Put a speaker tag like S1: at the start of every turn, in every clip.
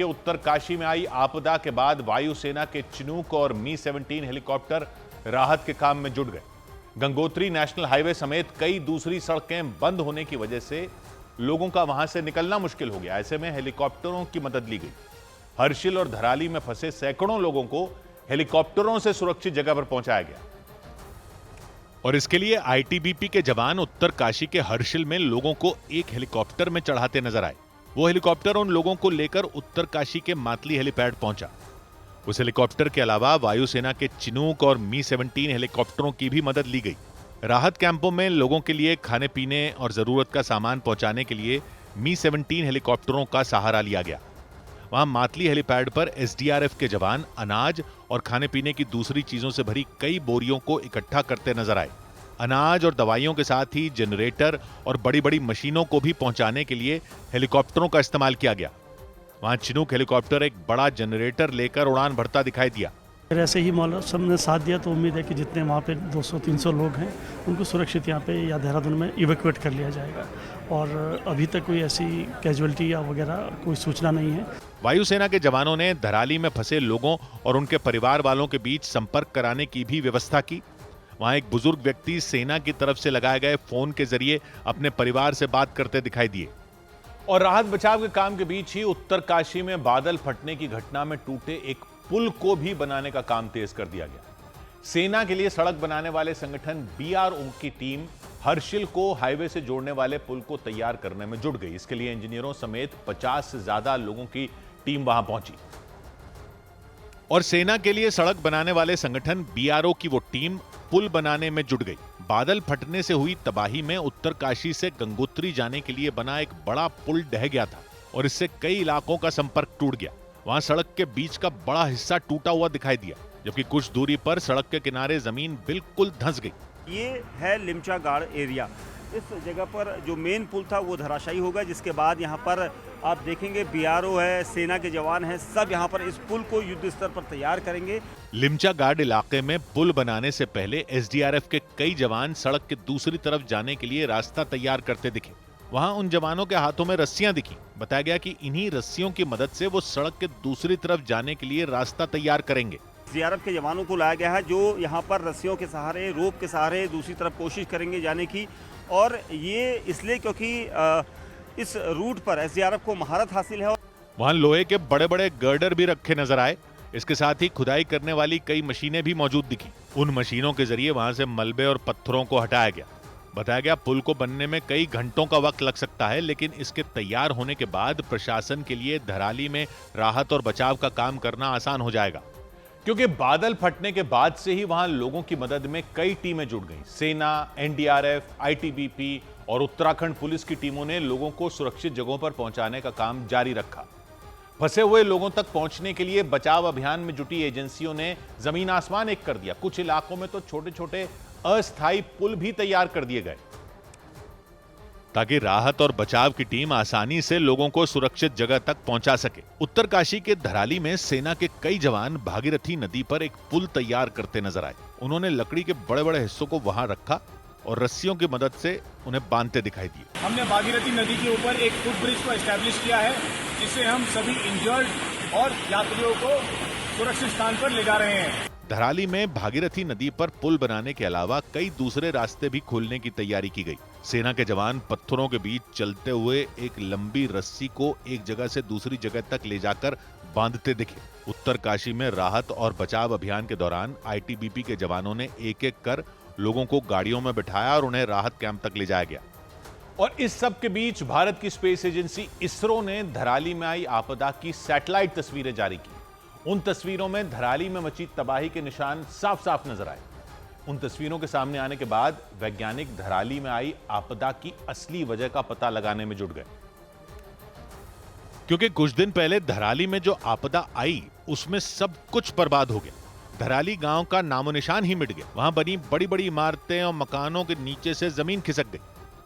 S1: के उत्तरकाशी में आई आपदा के बाद वायुसेना के चिनूक और मी-17 हेलीकॉप्टर राहत के काम में जुट गए। गंगोत्री नेशनल हाईवे समेत कई दूसरी सड़कें बंद होने की वजह से लोगों का वहां से निकलना मुश्किल हो गया। ऐसे में हेलीकॉप्टरों की मदद ली गई। हर्षिल और धराली में फंसे सैकड़ों लोगों को हेलीकॉप्टरों से सुरक्षित जगह पर पहुंचाया गया। और इसके लिए आईटीबीपी के जवान उत्तरकाशी के हर्षिल में लोगों को एक हेलीकॉप्टर में चढ़ाते नजर आए। वो हेलीकॉप्टर उन लोगों को लेकर उत्तरकाशी के मातली हेलीपैड पहुंचा। उस हेलीकॉप्टर के अलावा वायुसेना के चिनूक और मी-17 हेलीकॉप्टरों की भी मदद ली गई। राहत कैंपों में लोगों के लिए खाने पीने और जरूरत का सामान पहुंचाने के लिए मी-17 हेलीकॉप्टरों का सहारा लिया गया। वहां मातली हेलीपैड पर एसडीआरएफ के जवान अनाज और खाने पीने की दूसरी चीजों से भरी कई बोरियों को इकट्ठा करते नजर आए। अनाज और दवाइयों के साथ ही जनरेटर और बड़ी बड़ी मशीनों को भी पहुंचाने के लिए हेलीकॉप्टरों का इस्तेमाल किया गया। वहां चिनूक हेलीकॉप्टर एक बड़ा जनरेटर लेकर उड़ान भरता दिखाई दिया।
S2: ऐसे ही मौसम ने साथ दिया तो उम्मीद है कि जितने वहाँ पे 200-300 लोग हैं उनको सुरक्षित यहाँ पे या देहरादून में इवैक्यूएट कर लिया जाएगा। और अभी तक कोई ऐसी कैजुअल्टी या वगैरह कोई सूचना नहीं है।
S1: वायुसेना के जवानों ने धराली में फंसे लोगों और उनके परिवार वालों के बीच संपर्क कराने की भी व्यवस्था की। वहां एक बुजुर्ग व्यक्ति सेना की तरफ से लगाए गए फोन के जरिए अपने परिवार से बात करते दिखाई दिए। और राहत बचाव के काम के बीच ही उत्तरकाशी में बादल फटने की घटना में टूटे एक पुल को भी बनाने का काम तेज कर दिया गया। सेना के लिए सड़क बनाने वाले संगठन बीआरओ की टीम हर्षिल को हाईवे से जोड़ने वाले पुल को तैयार करने में जुट गई। इसके लिए इंजीनियरों समेत 50 से ज्यादा लोगों की टीम वहां पहुंची। और सेना के लिए सड़क बनाने वाले संगठन बीआरओ की वो टीम पुल बनाने में जुट गई। बादल फटने से हुई तबाही में उत्तरकाशी से गंगोत्री जाने के लिए बना एक बड़ा पुल ढह गया था और इससे कई इलाकों का संपर्क टूट गया। वहां सड़क के बीच का बड़ा हिस्सा टूटा हुआ दिखाई दिया, जबकि कुछ दूरी पर सड़क के किनारे जमीन बिल्कुल धंस गई।
S3: ये है लिमचा गाड़ एरिया। इस जगह पर जो मेन पुल था वो धराशायी होगा, जिसके बाद यहाँ पर आप देखेंगे बीआरओ है, सेना के जवान हैं, सब यहाँ पर इस पुल को युद्ध स्तर पर तैयार करेंगे।
S1: लिमचा गार्ड इलाके में पुल बनाने से पहले एसडीआरएफ के कई जवान सड़क के दूसरी तरफ जाने के लिए रास्ता तैयार करते दिखे। वहां उन जवानों के हाथों में रस्सियां दिखी। बताया गया कि इन्हीं रस्सियों की मदद से वो सड़क के दूसरी तरफ जाने के लिए रास्ता तैयार करेंगे।
S3: एसडीआरएफ के जवानों को लाया गया है जो यहाँ पर रस्सियों के सहारे, रोप के सहारे दूसरी तरफ कोशिश करेंगे जाने की। और ये इसलिए क्योंकि इस रूट पर एसडीआरएफ को महारत हासिल है।
S1: वहां लोहे के बड़े बड़े गर्डर भी रखे नजर आए। इसके साथ ही खुदाई करने वाली कई मशीनें भी मौजूद दिखी। उन मशीनों के जरिए वहां से मलबे और पत्थरों को हटाया गया। बताया गया पुल को बनने में कई घंटों का वक्त लग सकता है, लेकिन इसके तैयार होने के बाद प्रशासन के लिए धराली में राहत और बचाव का काम करना आसान हो जाएगा, क्योंकि बादल फटने के बाद से ही वहां लोगों की मदद में कई टीमें जुट गईं। सेना, एनडीआरएफ, आईटीबीपी और उत्तराखंड पुलिस की टीमों ने लोगों को सुरक्षित जगहों पर पहुंचाने का काम जारी रखा। फंसे हुए लोगों तक पहुंचने के लिए बचाव अभियान में जुटी एजेंसियों ने जमीन आसमान एक कर दिया। कुछ इलाकों में तो छोटे छोटे अस्थायी पुल भी तैयार कर दिए गए ताकि राहत और बचाव की टीम आसानी से लोगों को सुरक्षित जगह तक पहुंचा सके। उत्तरकाशी के धराली में सेना के कई जवान भागीरथी नदी पर एक पुल तैयार करते नजर आए। उन्होंने लकड़ी के बड़े बड़े हिस्सों को वहां रखा और रस्सियों की मदद से उन्हें बांधते दिखाई दिए।
S4: हमने भागीरथी नदी के ऊपर एक फुट ब्रिज को एस्टैब्लिश किया है, जिससे हम सभी इंजर्ड और यात्रियों को सुरक्षित स्थान पर ले जा रहे हैं।
S1: धराली में भागीरथी नदी पर पुल बनाने के अलावा कई दूसरे रास्ते भी खोलने की तैयारी की गई। सेना के जवान पत्थरों के बीच चलते हुए एक लंबी रस्सी को एक जगह से दूसरी जगह तक ले जाकर बांधते दिखे। उत्तरकाशी में राहत और बचाव अभियान के दौरान आईटीबीपी के जवानों ने एक एक कर लोगों को गाड़ियों में बिठाया और उन्हें राहत कैंप तक ले जाया गया। और इस सब के बीच भारत की स्पेस एजेंसी इसरो ने धराली में आई आपदा की सैटेलाइट तस्वीरें जारी की। उन तस्वीरों में धराली में मची तबाही के निशान साफ साफ नजर आए। उन तस्वीरों के सामने आने के बाद वैज्ञानिक धराली में आई आपदा की असली वजह का पता लगाने में जुट गए, क्योंकि कुछ दिन पहले धराली में जो आपदा आई उसमें सब कुछ बर्बाद हो गया। धराली गांव का नामो निशान ही मिट गया। वहां बनी बड़ी बड़ी इमारतें और मकानों के नीचे से जमीन खिसक गई,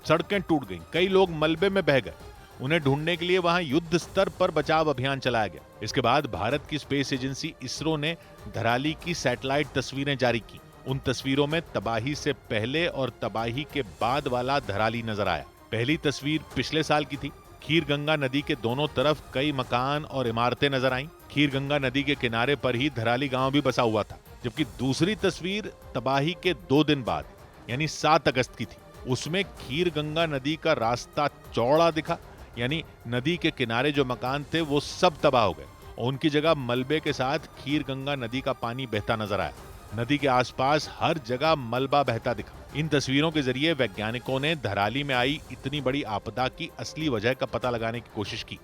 S1: सड़कें टूट गईं, कई लोग मलबे में बह गए। उन्हें ढूंढने के लिए वहां युद्ध स्तर पर बचाव अभियान चलाया गया। इसके बाद भारत की स्पेस एजेंसी इसरो ने धराली की सैटेलाइट तस्वीरें जारी की। उन तस्वीरों में तबाही से पहले और तबाही के बाद वाला धराली नजर आया। पहली तस्वीर पिछले साल की थी। खीर गंगा नदी के दोनों तरफ कई मकान और इमारतें नजर आईं। खीर गंगा नदी के किनारे पर ही धराली गांव भी बसा हुआ था। जबकि दूसरी तस्वीर तबाही के 2 दिन बाद यानी 7 अगस्त की थी। उसमें खीर गंगा नदी का रास्ता चौड़ा दिखा, यानी नदी के किनारे जो मकान थे वो सब तबाह हो गए और उनकी जगह मलबे के साथ खीर गंगा नदी का पानी बहता नजर आया। नदी के आसपास हर जगह मलबा बहता दिखा। इन तस्वीरों के जरिए वैज्ञानिकों ने धराली में आई इतनी बड़ी आपदा की असली वजह का पता लगाने की कोशिश की,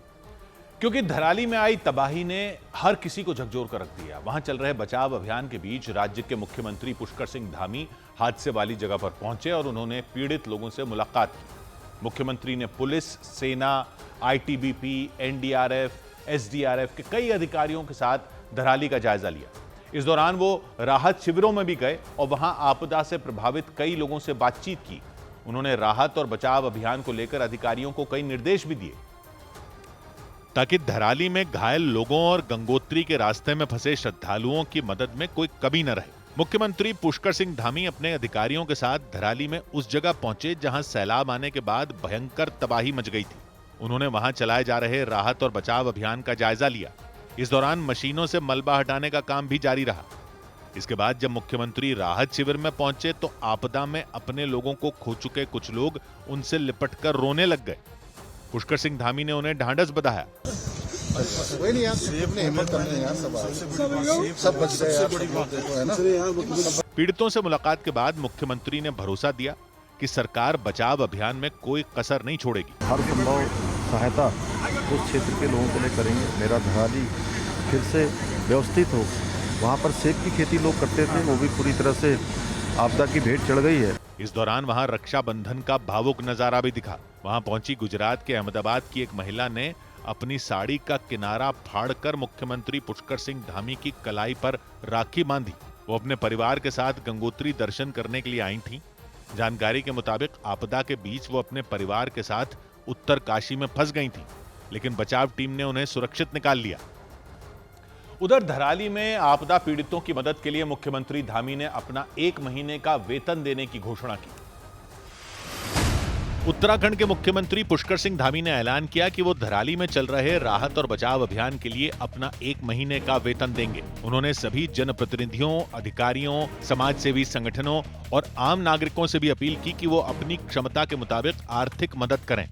S1: क्योंकि धराली में आई तबाही ने हर किसी को झकझोर कर रख दिया। वहां चल रहे बचाव अभियान के बीच राज्य के मुख्यमंत्री पुष्कर सिंह धामी हादसे वाली जगह पर पहुंचे और उन्होंने पीड़ित लोगों से मुलाकात की। मुख्यमंत्री ने पुलिस, सेना, आईटीबीपी, एनडीआरएफ, एसडीआरएफ के कई अधिकारियों के साथ धराली का जायजा लिया। इस दौरान वो राहत शिविरों में भी गए और वहां आपदा से प्रभावित कई लोगों से बातचीत की। उन्होंने राहत और बचाव अभियान को लेकर अधिकारियों को कई निर्देश भी दिए ताकि धराली में घायल लोगों और गंगोत्री के रास्ते में फंसे श्रद्धालुओं की मदद में कोई कमी न रहे। मुख्यमंत्री पुष्कर सिंह धामी अपने अधिकारियों के साथ धराली में उस जगह पहुंचे जहां सैलाब आने के बाद भयंकर तबाही मच गई थी। उन्होंने वहां चलाए जा रहे राहत और बचाव अभियान का जायजा लिया। इस दौरान मशीनों से मलबा हटाने का काम भी जारी रहा। इसके बाद जब मुख्यमंत्री राहत शिविर में पहुंचे तो आपदा में अपने लोगों को खो चुके कुछ लोग उनसे लिपटकर रोने लग गए। पुष्कर सिंह धामी ने उन्हें ढांढस बंधाया।
S5: कोई नहीं यार, अपने हिम्मत करने यार, सब बच गए यार।
S1: पीड़ितों से मुलाकात के बाद मुख्यमंत्री ने भरोसा दिया कि सरकार बचाव अभियान में कोई कसर नहीं छोड़ेगी।
S6: हर संभव सहायता उस क्षेत्र के लोगों के लिए करेंगे। मेरा धराली फिर से व्यवस्थित हो। वहाँ पर सेब की खेती लोग करते थे, वो भी पूरी तरह से आपदा की भेंट चढ़ गई है।
S1: इस दौरान वहां रक्षाबंधन का भावुक नजारा भी दिखा। वहां पहुंची गुजरात के अहमदाबाद की एक महिला ने अपनी साड़ी का किनारा फाड़कर मुख्यमंत्री पुष्कर सिंह धामी की कलाई पर राखी बांधी। वो अपने परिवार के साथ गंगोत्री दर्शन करने के लिए आई थीं। जानकारी के मुताबिक आपदा के बीच वो अपने परिवार के साथ उत्तरकाशी में फंस गई थीं, लेकिन बचाव टीम ने उन्हें सुरक्षित निकाल लिया। उधर धराली में आपदा पीड़ितों की मदद के लिए मुख्यमंत्री धामी ने अपना 1 महीने का वेतन देने की घोषणा की। उत्तराखंड के मुख्यमंत्री पुष्कर सिंह धामी ने ऐलान किया कि वो धराली में चल रहे राहत और बचाव अभियान के लिए अपना 1 महीने का वेतन देंगे। उन्होंने सभी जनप्रतिनिधियों, अधिकारियों, समाजसेवी संगठनों और आम नागरिकों से भी अपील की कि वो अपनी क्षमता के मुताबिक आर्थिक मदद करें।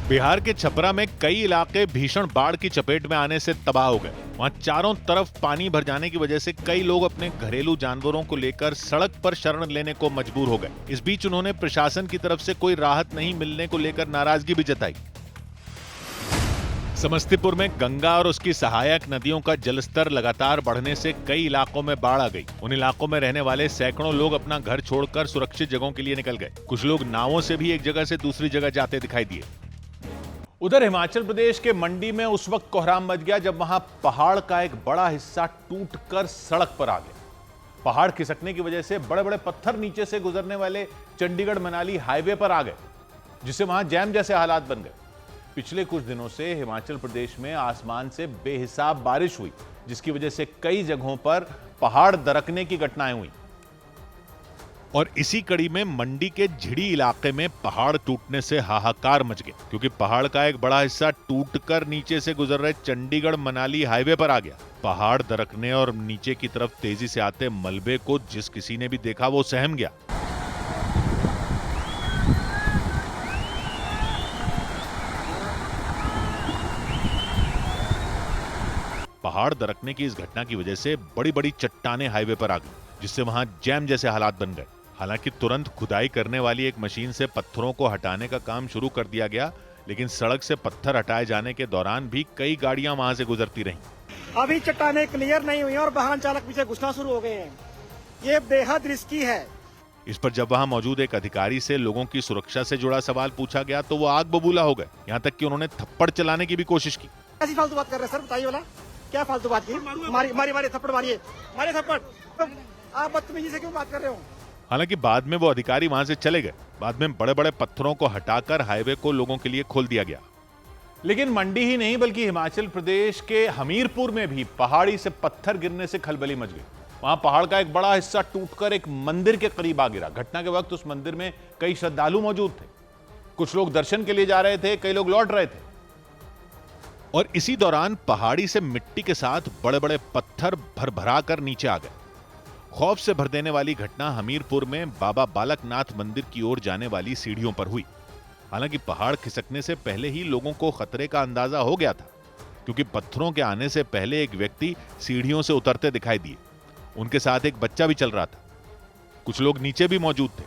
S1: बिहार के छपरा में कई इलाके भीषण बाढ़ की चपेट में आने से तबाह हो गए। वहां चारों तरफ पानी भर जाने की वजह से कई लोग अपने घरेलू जानवरों को लेकर सड़क पर शरण लेने को मजबूर हो गए। इस बीच उन्होंने प्रशासन की तरफ से कोई राहत नहीं मिलने को लेकर नाराजगी भी जताई। समस्तीपुर में गंगा और उसकी सहायक नदियों का जलस्तर लगातार बढ़ने से कई इलाकों में बाढ़ आ गई। उन इलाकों में रहने वाले सैकड़ों लोग अपना घर छोड़कर सुरक्षित जगहों के लिए निकल गए। कुछ लोग नावों से भी एक जगह से दूसरी जगह जाते दिखाई दिए। उधर हिमाचल प्रदेश के मंडी में उस वक्त कोहराम मच गया जब वहां पहाड़ का एक बड़ा हिस्सा टूटकर सड़क पर आ गया। पहाड़ खिसकने की वजह से बड़े बड़े पत्थर नीचे से गुजरने वाले चंडीगढ़ मनाली हाईवे पर आ गए, जिससे वहां जैम जैसे हालात बन गए। पिछले कुछ दिनों से हिमाचल प्रदेश में आसमान से बेहिसाब बारिश हुई, जिसकी वजह से कई जगहों पर पहाड़ दरकने की घटनाएं हुई। और इसी कड़ी में मंडी के झिड़ी इलाके में पहाड़ टूटने से हाहाकार मच गया, क्योंकि पहाड़ का एक बड़ा हिस्सा टूटकर नीचे से गुजर रहे चंडीगढ़ मनाली हाईवे पर आ गया। पहाड़ दरकने और नीचे की तरफ तेजी से आते मलबे को जिस किसी ने भी देखा वो सहम गया। पहाड़ दरकने की इस घटना की वजह से बड़ी बड़ी चट्टानें हाईवे पर आ गई, जिससे वहां जैम जैसे हालात बन गए। हालांकि तुरंत खुदाई करने वाली एक मशीन से पत्थरों को हटाने का काम शुरू कर दिया गया, लेकिन सड़क से पत्थर हटाए जाने के दौरान भी कई गाड़ियां वहां से गुजरती रहीं।
S7: अभी चट्टानें क्लियर नहीं हुई और वाहन चालक पीछे घुसना शुरू हो गए हैं। ये बेहद रिस्की है।
S1: इस पर जब वहां मौजूद एक अधिकारी से लोगों की सुरक्षा से जुड़ा सवाल पूछा गया तो वो आग बबूला हो गए। यहाँ तक कि उन्होंने थप्पड़ चलाने की भी कोशिश की।
S7: ऐसी फालतू बात कर रहे हैं सर, बताइए वाला क्या फालतू बात की? मारिए थप्पड़, मारिए थप्पड़। आप बदतमीजी से क्यों बात कर रहे हो?
S1: हालांकि बाद में वो अधिकारी वहां से चले गए। बाद में बड़े बड़े पत्थरों को हटाकर हाईवे को लोगों के लिए खोल दिया गया। लेकिन मंडी ही नहीं बल्कि हिमाचल प्रदेश के हमीरपुर में भी पहाड़ी से पत्थर गिरने से खलबली मच गई। वहां पहाड़ का एक बड़ा हिस्सा टूटकर एक मंदिर के करीब आ गिरा। घटना के वक्त उस मंदिर में कई श्रद्धालु मौजूद थे। कुछ लोग दर्शन के लिए जा रहे थे, कई लोग लौट रहे थे। और इसी दौरान पहाड़ी से मिट्टी के साथ बड़े बड़े पत्थर भरभरा कर नीचे आ गए। खौफ से भर देने वाली घटना हमीरपुर में बाबा बालकनाथ मंदिर की ओर जाने वाली सीढ़ियों पर हुई। हालांकि पहाड़ खिसकने से पहले ही लोगों को खतरे का अंदाजा हो गया था, क्योंकि पत्थरों के आने से पहले एक व्यक्ति सीढ़ियों से उतरते दिखाई दिए। उनके साथ एक बच्चा भी चल रहा था। कुछ लोग नीचे भी मौजूद थे।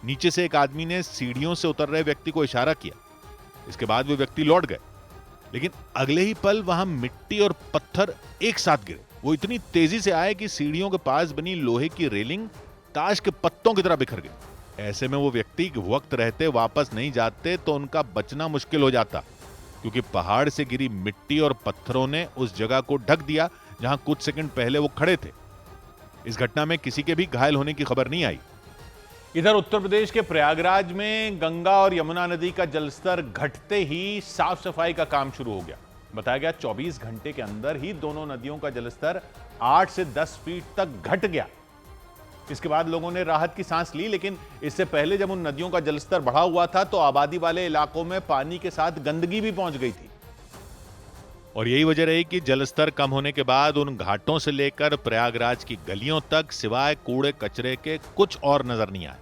S1: नीचे से एक आदमी ने सीढ़ियों से उतर रहे व्यक्ति को इशारा किया। इसके बाद वे व्यक्ति लौट गए, लेकिन अगले ही पल वहां मिट्टी और पत्थर एक साथ गिरे। वो इतनी तेजी से आए कि सीढ़ियों के पास बनी लोहे की रेलिंग ताश के पत्तों की तरह बिखर गई। ऐसे में वो व्यक्ति वक्त रहते वापस नहीं जाते तो उनका बचना मुश्किल हो जाता, क्योंकि पहाड़ से गिरी मिट्टी और पत्थरों ने उस जगह को ढक दिया जहां कुछ सेकंड पहले वो खड़े थे। इस घटना में किसी के भी घायल होने की खबर नहीं आई। इधर उत्तर प्रदेश के प्रयागराज में गंगा और यमुना नदी का जलस्तर घटते ही साफ सफाई का काम शुरू हो गया। बताया गया 24 घंटे के अंदर ही दोनों नदियों का जलस्तर 8 से 10 फीट तक घट गया। इसके बाद लोगों ने राहत की सांस ली, लेकिन इससे पहले जब उन नदियों का जलस्तर बढ़ा हुआ था तो आबादी वाले इलाकों में पानी के साथ गंदगी भी पहुंच गई थी। और यही वजह रही कि जलस्तर कम होने के बाद उन घाटों से लेकर प्रयागराज की गलियों तक सिवाय कूड़े कचरे के कुछ और नजर नहीं आए।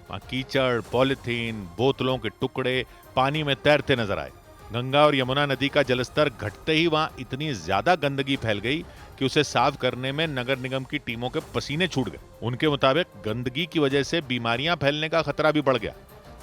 S1: वहां कीचड़, पॉलिथीन, बोतलों के टुकड़े पानी में तैरते नजर आए। गंगा और यमुना नदी का जलस्तर घटते ही वहां इतनी ज्यादा गंदगी फैल गई कि उसे साफ करने में नगर निगम की टीमों के पसीने छूट गए। उनके मुताबिक गंदगी की वजह से बीमारियां फैलने का खतरा भी बढ़ गया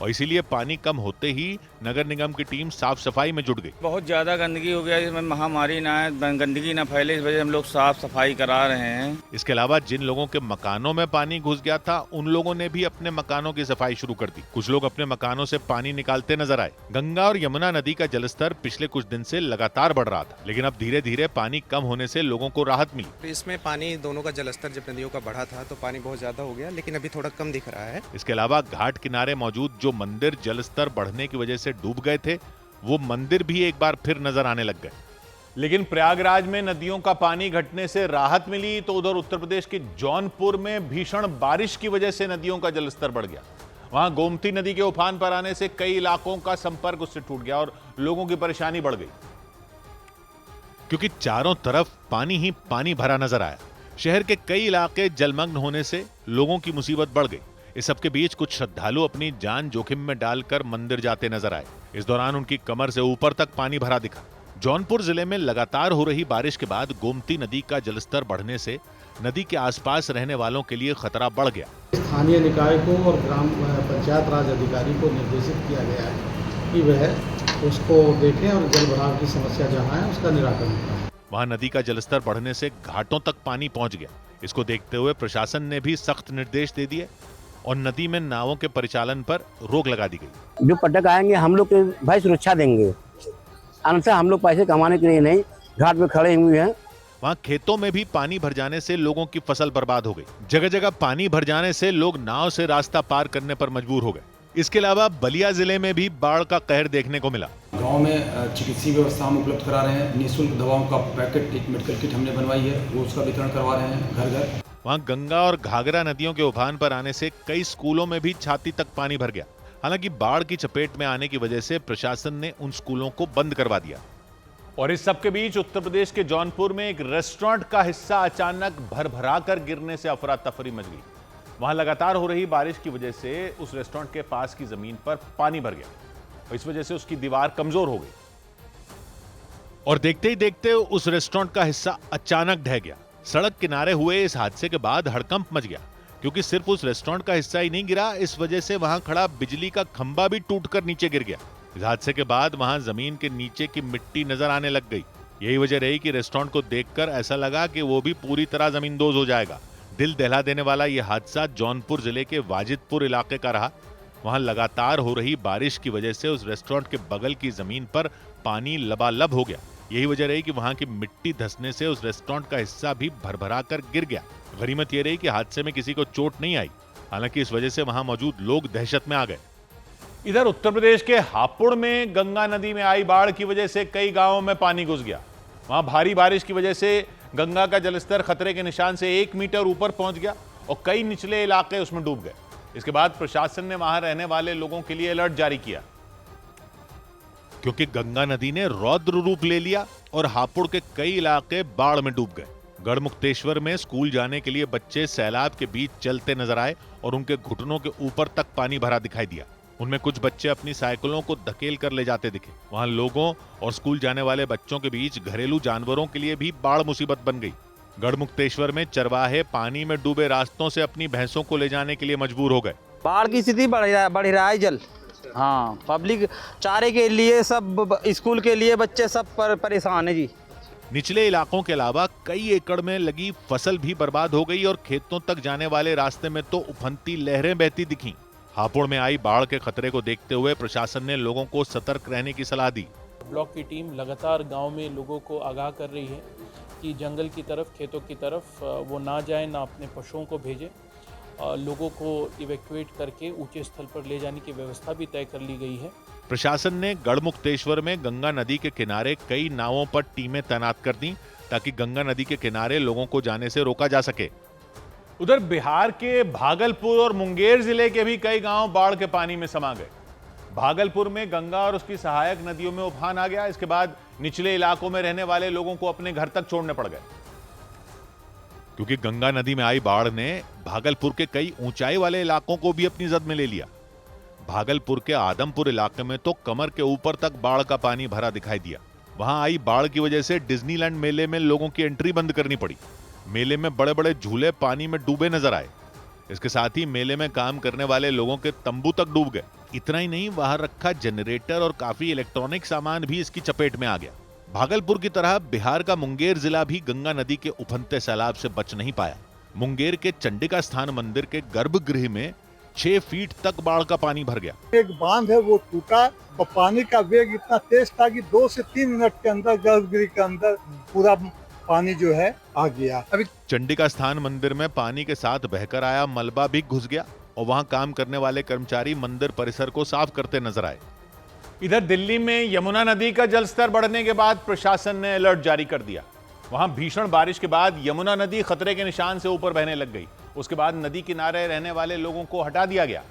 S1: और इसीलिए पानी कम होते ही नगर निगम की टीम साफ सफाई में जुट गई।
S8: बहुत ज्यादा गंदगी हो गया, इसमें महामारी ना आए, गंदगी ना फैले, इस वजह हम लोग साफ सफाई करा रहे हैं।
S1: इसके अलावा जिन लोगों के मकानों में पानी घुस गया था उन लोगों ने भी अपने मकानों की सफाई शुरू कर दी। कुछ लोग अपने मकानों से पानी निकालते नजर आए। गंगा और यमुना नदी का जलस्तर पिछले कुछ दिन से लगातार बढ़ रहा था, लेकिन अब धीरे धीरे पानी कम होने से लोगों को राहत मिली।
S9: इसमें पानी दोनों का जलस्तर जब नदियों का बढ़ा था तो पानी बहुत ज्यादा हो गया, लेकिन अभी थोड़ा कम दिख रहा है।
S1: इसके अलावा घाट किनारे मौजूद जो मंदिर जलस्तर बढ़ने की वजह से डूब गए थे, वो मंदिर भी एक बार फिर नजर आने लग गए। लेकिन प्रयागराज में नदियों का पानी घटने से राहत मिली तो उधर उत्तर प्रदेश के जौनपुर में भीषण बारिश की वजह से नदियों का जलस्तर बढ़ गया। वहां गोमती नदी के उफान पर आने से कई इलाकों का संपर्क उससे टूट गया और लोगों की परेशानी बढ़ गई, क्योंकि चारों तरफ पानी ही पानी भरा नजर आया। शहर के कई इलाके जलमग्न होने से लोगों की मुसीबत बढ़ गई। इस सबके बीच कुछ श्रद्धालु अपनी जान जोखिम में डालकर मंदिर जाते नजर आए। इस दौरान उनकी कमर से ऊपर तक पानी भरा दिखा। जौनपुर जिले में लगातार हो रही बारिश के बाद गोमती नदी का जलस्तर बढ़ने से नदी के आसपास रहने वालों के लिए खतरा बढ़ गया।
S10: स्थानीय निकाय को और ग्राम पंचायत राज अधिकारी को निर्देशित किया गया है कि वह उसको देखें और जल भराव की समस्या जहाँ है उसका निराकरण करें।
S1: वहां नदी का जलस्तर बढ़ने से घाटों तक पानी पहुंच गया। इसको देखते हुए प्रशासन ने भी सख्त निर्देश दे दिए और नदी में नावों के परिचालन पर रोक लगा दी गई।
S11: जो पर्यटक आएंगे हम लोग भाई सुरक्षा देंगे, अन्यथा हम लोग पैसे कमाने के लिए नहीं घाट पे खड़े हुए हैं।
S1: वहां खेतों में भी पानी भर जाने से लोगों की फसल बर्बाद हो गई। जगह जगह पानी भर जाने से लोग नाव से रास्ता पार करने पर मजबूर हो गए। इसके अलावा बलिया जिले में भी बाढ़ का कहर देखने को मिला।
S12: गांव में चिकित्सीय व्यवस्था हम उपलब्ध करा रहे हैं। निःशुल्क दवाओं का पैकेट, एक मेडिकल किट हमने बनवाई है, वो उसका वितरण करवा रहे हैं घर घर।
S1: वहां गंगा और घाघरा नदियों के उफान पर आने से कई स्कूलों में भी छाती तक पानी भर गया। हालांकि बाढ़ की चपेट में आने की वजह से प्रशासन ने उन स्कूलों को बंद करवा दिया। और इस सब के बीच उत्तर प्रदेश के जौनपुर में एक रेस्टोरेंट का हिस्सा अचानक भरभरा कर गिरने से अफरा तफरी मच गई। वहां लगातार हो रही बारिश की वजह से उस रेस्टोरेंट के पास की जमीन पर पानी भर गया और इस वजह से उसकी दीवार कमजोर हो गई और देखते ही देखते उस रेस्टोरेंट का हिस्सा अचानक ढह गया। सड़क किनारे हुए इस हादसे के बाद हड़कंप मच गया, क्योंकि सिर्फ उस रेस्टोरेंट का हिस्सा ही नहीं गिरा, इस वजह से वहां खड़ा बिजली का खंभा भी टूटकर नीचे गिर गया। इस हादसे के बाद वहां जमीन के नीचे की मिट्टी नजर आने लग गई। यही वजह रही कि रेस्टोरेंट को देखकर ऐसा लगा कि वो भी पूरी तरह जमींदोज हो जाएगा। दिल दहला देने वाला यह हादसा जौनपुर जिले के वाजिदपुर इलाके का रहा। वहां लगातार हो रही बारिश की वजह से उस रेस्टोरेंट के बगल की जमीन पर पानी लबालब हो गया। यही वजह रही कि वहां की मिट्टी धंसने से उस रेस्टोरेंट का हिस्सा भी भरभरा कर गिर गया। गनीमत यह रही कि हादसे में किसी को चोट नहीं आई, हालांकि इस वजह से वहां मौजूद लोग दहशत में आ गए। इधर उत्तर प्रदेश के हापुड़ में गंगा नदी में आई बाढ़ की वजह से कई गांवों में पानी घुस गया। वहां भारी बारिश की वजह से गंगा का जलस्तर खतरे के निशान से 1 मीटर ऊपर पहुंच गया और कई निचले इलाके उसमें डूब गए। इसके बाद प्रशासन ने वहां रहने वाले लोगों के लिए अलर्ट जारी किया। क्योंकि गंगा नदी ने रौद्र रूप ले लिया और हापुड़ के कई इलाके बाढ़ में डूब गए। गढ़मुक्तेश्वर में स्कूल जाने के लिए बच्चे सैलाब के बीच चलते नजर आए और उनके घुटनों के ऊपर तक पानी भरा दिखाई दिया। उनमें कुछ बच्चे अपनी साइकिलों को धकेल कर ले जाते दिखे। वहां लोगों और स्कूल जाने वाले बच्चों के बीच घरेलू जानवरों के लिए भी बाढ़ मुसीबत बन गई। गढ़मुक्तेश्वर में चरवाहे पानी में डूबे रास्तों से अपनी भैंसों को ले जाने के लिए मजबूर हो गए।
S13: बाढ़ की स्थिति बढ़ रहा है जल। हाँ, पब्लिक चारे के लिए, सब स्कूल के लिए बच्चे सब परेशान है जी।
S1: निचले इलाकों के अलावा कई एकड़ में लगी फसल भी बर्बाद हो गई और खेतों तक जाने वाले रास्ते में तो उफनती लहरें बहती दिखीं। हापुड़ में आई बाढ़ के खतरे को देखते हुए प्रशासन ने लोगों को सतर्क रहने की सलाह दी।
S14: ब्लॉक की टीम लगातार गांव में लोगों को आगाह कर रही है कि जंगल की तरफ, खेतों की तरफ वो ना जाएं, ना अपने पशुओं को भेजें। लोगों को इवैक्यूएट करके ऊंचे स्थल पर ले जाने की व्यवस्था भी तय कर ली गई है।
S1: प्रशासन ने गढ़मुक्तेश्वर में गंगा नदी के किनारे कई नावों पर टीमें तैनात कर दी ताकि गंगा नदी के किनारे लोगों को जाने से रोका जा सके। उधर बिहार के भागलपुर और मुंगेर जिले के भी कई गांव बाढ़ के पानी में समा गए। भागलपुर में गंगा और उसकी सहायक नदियों में उफान आ गया। इसके बाद निचले इलाकों में रहने वाले लोगों को अपने घर तक छोड़ने पड़ गए, क्योंकि गंगा नदी में आई बाढ़ ने भागलपुर के कई ऊंचाई वाले इलाकों को भी अपनी जद में ले लिया। भागलपुर के आदमपुर इलाके में तो कमर के ऊपर तक बाढ़ का पानी भरा दिखाई दिया। वहां आई बाढ़ की वजह से डिज्नीलैंड मेले में लोगों की एंट्री बंद करनी पड़ी। मेले में बड़े बड़े झूले पानी में डूबे नजर आए। इसके साथ ही मेले में काम करने वाले लोगों के तंबू तक डूब गए। इतना ही नहीं, वहां रखा जनरेटर और काफी इलेक्ट्रॉनिक सामान भी इसकी चपेट में आ गया। भागलपुर की तरह बिहार का मुंगेर जिला भी गंगा नदी के उफनते सैलाब से बच नहीं पाया। मुंगेर के चंडिका स्थान मंदिर के गर्भगृह में 6 फीट तक बाढ़ का पानी भर गया।
S15: एक बांध है वो टूटा और पानी का वेग इतना तेज था कि 2 से 3 मिनट के अंदर गर्भगृह के अंदर पूरा पानी जो है आ गया। अभी
S1: चंडिका स्थान मंदिर में पानी के साथ बहकर आया मलबा भी घुस गया और वहां काम करने वाले कर्मचारी मंदिर परिसर को साफ करते नजर आए। इधर दिल्ली में यमुना नदी का जलस्तर बढ़ने के बाद प्रशासन ने अलर्ट जारी कर दिया। वहां भीषण बारिश के बाद यमुना नदी खतरे के निशान से ऊपर बहने लग गई। उसके बाद नदी किनारे रहने वाले लोगों को हटा दिया गया,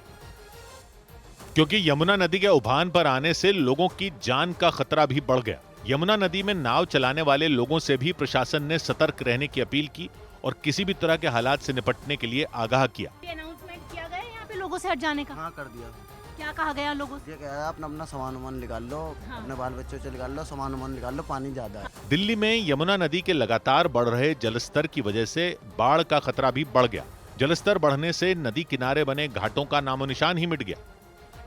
S1: क्योंकि यमुना नदी के उफान पर आने से लोगों की जान का खतरा भी बढ़ गया। यमुना नदी में नाव चलाने वाले लोगों से भी प्रशासन ने सतर्क रहने की अपील की और किसी भी तरह के हालात से निपटने के लिए आगाह किया।
S16: अनाउंसमेंट किया गया यहाँ पे लोगों से हट जाने का?
S17: हाँ, कर दिया।
S16: क्या कहा गया लोगों से?
S17: ये कहा अपना सामान वामान निकाल लो, अपने बाल बच्चों से निकाल लो, सामान वामान निकाल लो, पानी ज्यादा है।
S1: दिल्ली में यमुना नदी के लगातार बढ़ रहे जलस्तर की वजह से बाढ़ का खतरा भी बढ़ गया। जलस्तर बढ़ने से नदी किनारे बने घाटों का नामो निशान ही मिट गया।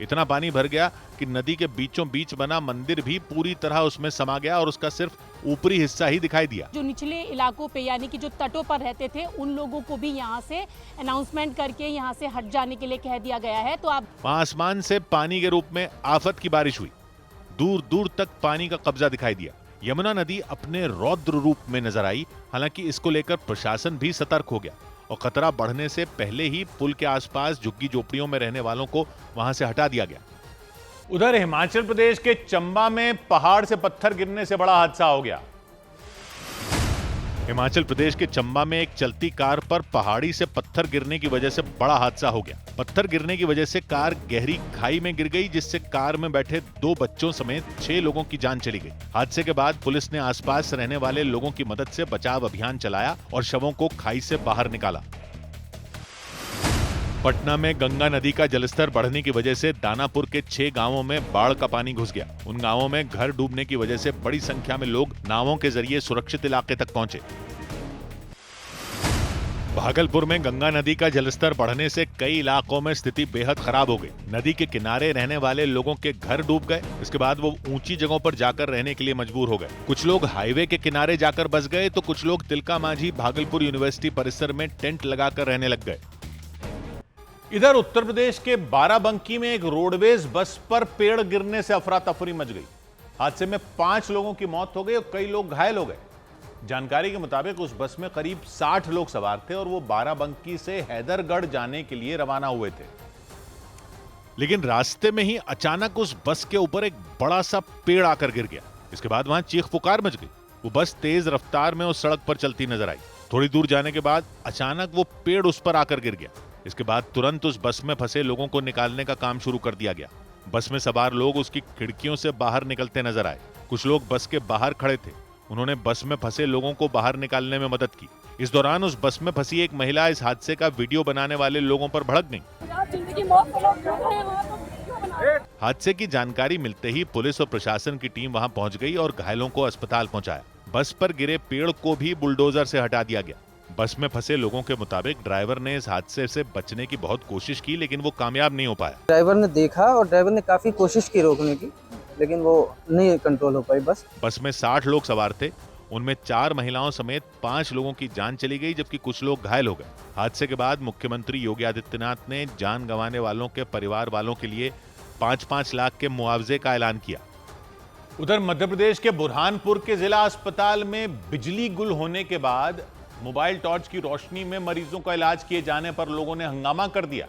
S1: इतना पानी भर गया कि नदी के बीचों बीच बना मंदिर भी पूरी तरह उसमें समा गया और उसका सिर्फ ऊपरी हिस्सा ही दिखाई दिया।
S16: जो निचले इलाकों पे यानी कि जो तटों पर रहते थे उन लोगों को भी यहाँ से अनाउंसमेंट करके यहाँ से हट जाने के लिए कह दिया गया है। तो आप
S1: वहां आसमान से पानी के रूप में आफत की बारिश हुई। दूर दूर तक पानी का कब्जा दिखाई दिया। यमुना नदी अपने रौद्र रूप में नजर आई। हालांकि इसको लेकर प्रशासन भी सतर्क हो गया और खतरा बढ़ने से पहले ही पुल के आसपास झुग्गी झोपड़ियों में रहने वालों को वहां से हटा दिया गया। उधर हिमाचल प्रदेश के चंबा में पहाड़ से पत्थर गिरने से बड़ा हादसा हो गया। हिमाचल प्रदेश के चंबा में एक चलती कार पर पहाड़ी से पत्थर गिरने की वजह से बड़ा हादसा हो गया। पत्थर गिरने की वजह से कार गहरी खाई में गिर गई, जिससे कार में बैठे 2 बच्चों समेत 6 लोगों की जान चली गई। हादसे के बाद पुलिस ने आसपास रहने वाले लोगों की मदद से बचाव अभियान चलाया और शवों को खाई से बाहर निकाला। पटना में गंगा नदी का जलस्तर बढ़ने की वजह से दानापुर के 6 गांवों में बाढ़ का पानी घुस गया। उन गांवों में घर डूबने की वजह से बड़ी संख्या में लोग नावों के जरिए सुरक्षित इलाके तक पहुंचे। भागलपुर में गंगा नदी का जलस्तर बढ़ने से कई इलाकों में स्थिति बेहद खराब हो गई। नदी के किनारे रहने वाले लोगों के घर डूब गए। इसके बाद वो ऊंची जगहों पर जाकर रहने के लिए मजबूर हो गए। कुछ लोग हाईवे के किनारे जाकर बस गए तो कुछ लोग तिलका मांझी भागलपुर यूनिवर्सिटी परिसर में टेंट लगाकर रहने लग गए। इधर उत्तर प्रदेश के बाराबंकी में एक रोडवेज बस पर पेड़ गिरने से अफरा तफरी मच गई। हादसे में 5 लोगों की मौत हो गई और कई लोग घायल हो गए। जानकारी के मुताबिक उस बस में करीब 60 लोग सवार थे और वो बाराबंकी से हैदरगढ़ जाने के लिए रवाना हुए थे। लेकिन रास्ते में ही अचानक उस बस के ऊपर एक बड़ा सा पेड़ आकर गिर गया। इसके बाद वहां चीख पुकार मच गई। वो बस तेज रफ्तार में उस सड़क पर चलती नजर आई। थोड़ी दूर जाने के बाद अचानक वो पेड़ उस पर आकर गिर गया। इसके बाद तुरंत उस बस में फंसे लोगों को निकालने का काम शुरू कर दिया गया। बस में सवार लोग उसकी खिड़कियों से बाहर निकलते नजर आए। कुछ लोग बस के बाहर खड़े थे। उन्होंने बस में फंसे लोगों को बाहर निकालने में मदद की। इस दौरान उस बस में फंसी एक महिला इस हादसे का वीडियो बनाने वाले लोगों पर भड़क गई। हादसे की जानकारी मिलते ही पुलिस और प्रशासन की टीम वहां पहुंच गई और घायलों को अस्पताल पहुंचाया। बस पर गिरे पेड़ को भी बुलडोजर से हटा दिया गया। बस में फंसे लोगों के मुताबिक ड्राइवर ने इस हादसे से बचने की बहुत कोशिश की, लेकिन वो कामयाब नहीं हो पाया।
S13: ड्राइवर ने देखा और ड्राइवर ने काफी कोशिश की रोकने की, लेकिन वो नहीं कंट्रोल हो पाई। बस
S1: में 60 लोग सवार थे। उनमें 4 महिलाओं समेत 5 लोगों की जान चली गई, जबकि कुछ लोग घायल हो गए। हादसे के बाद मुख्यमंत्री योगी आदित्यनाथ ने जान गंवाने वालों के परिवार वालों के लिए 5-5 लाख के मुआवजे का ऐलान किया। उधर मध्य प्रदेश के बुरहानपुर के जिला अस्पताल में बिजली गुल होने के बाद मोबाइल टॉर्च की रोशनी में मरीजों का इलाज किए जाने पर लोगों ने हंगामा कर दिया।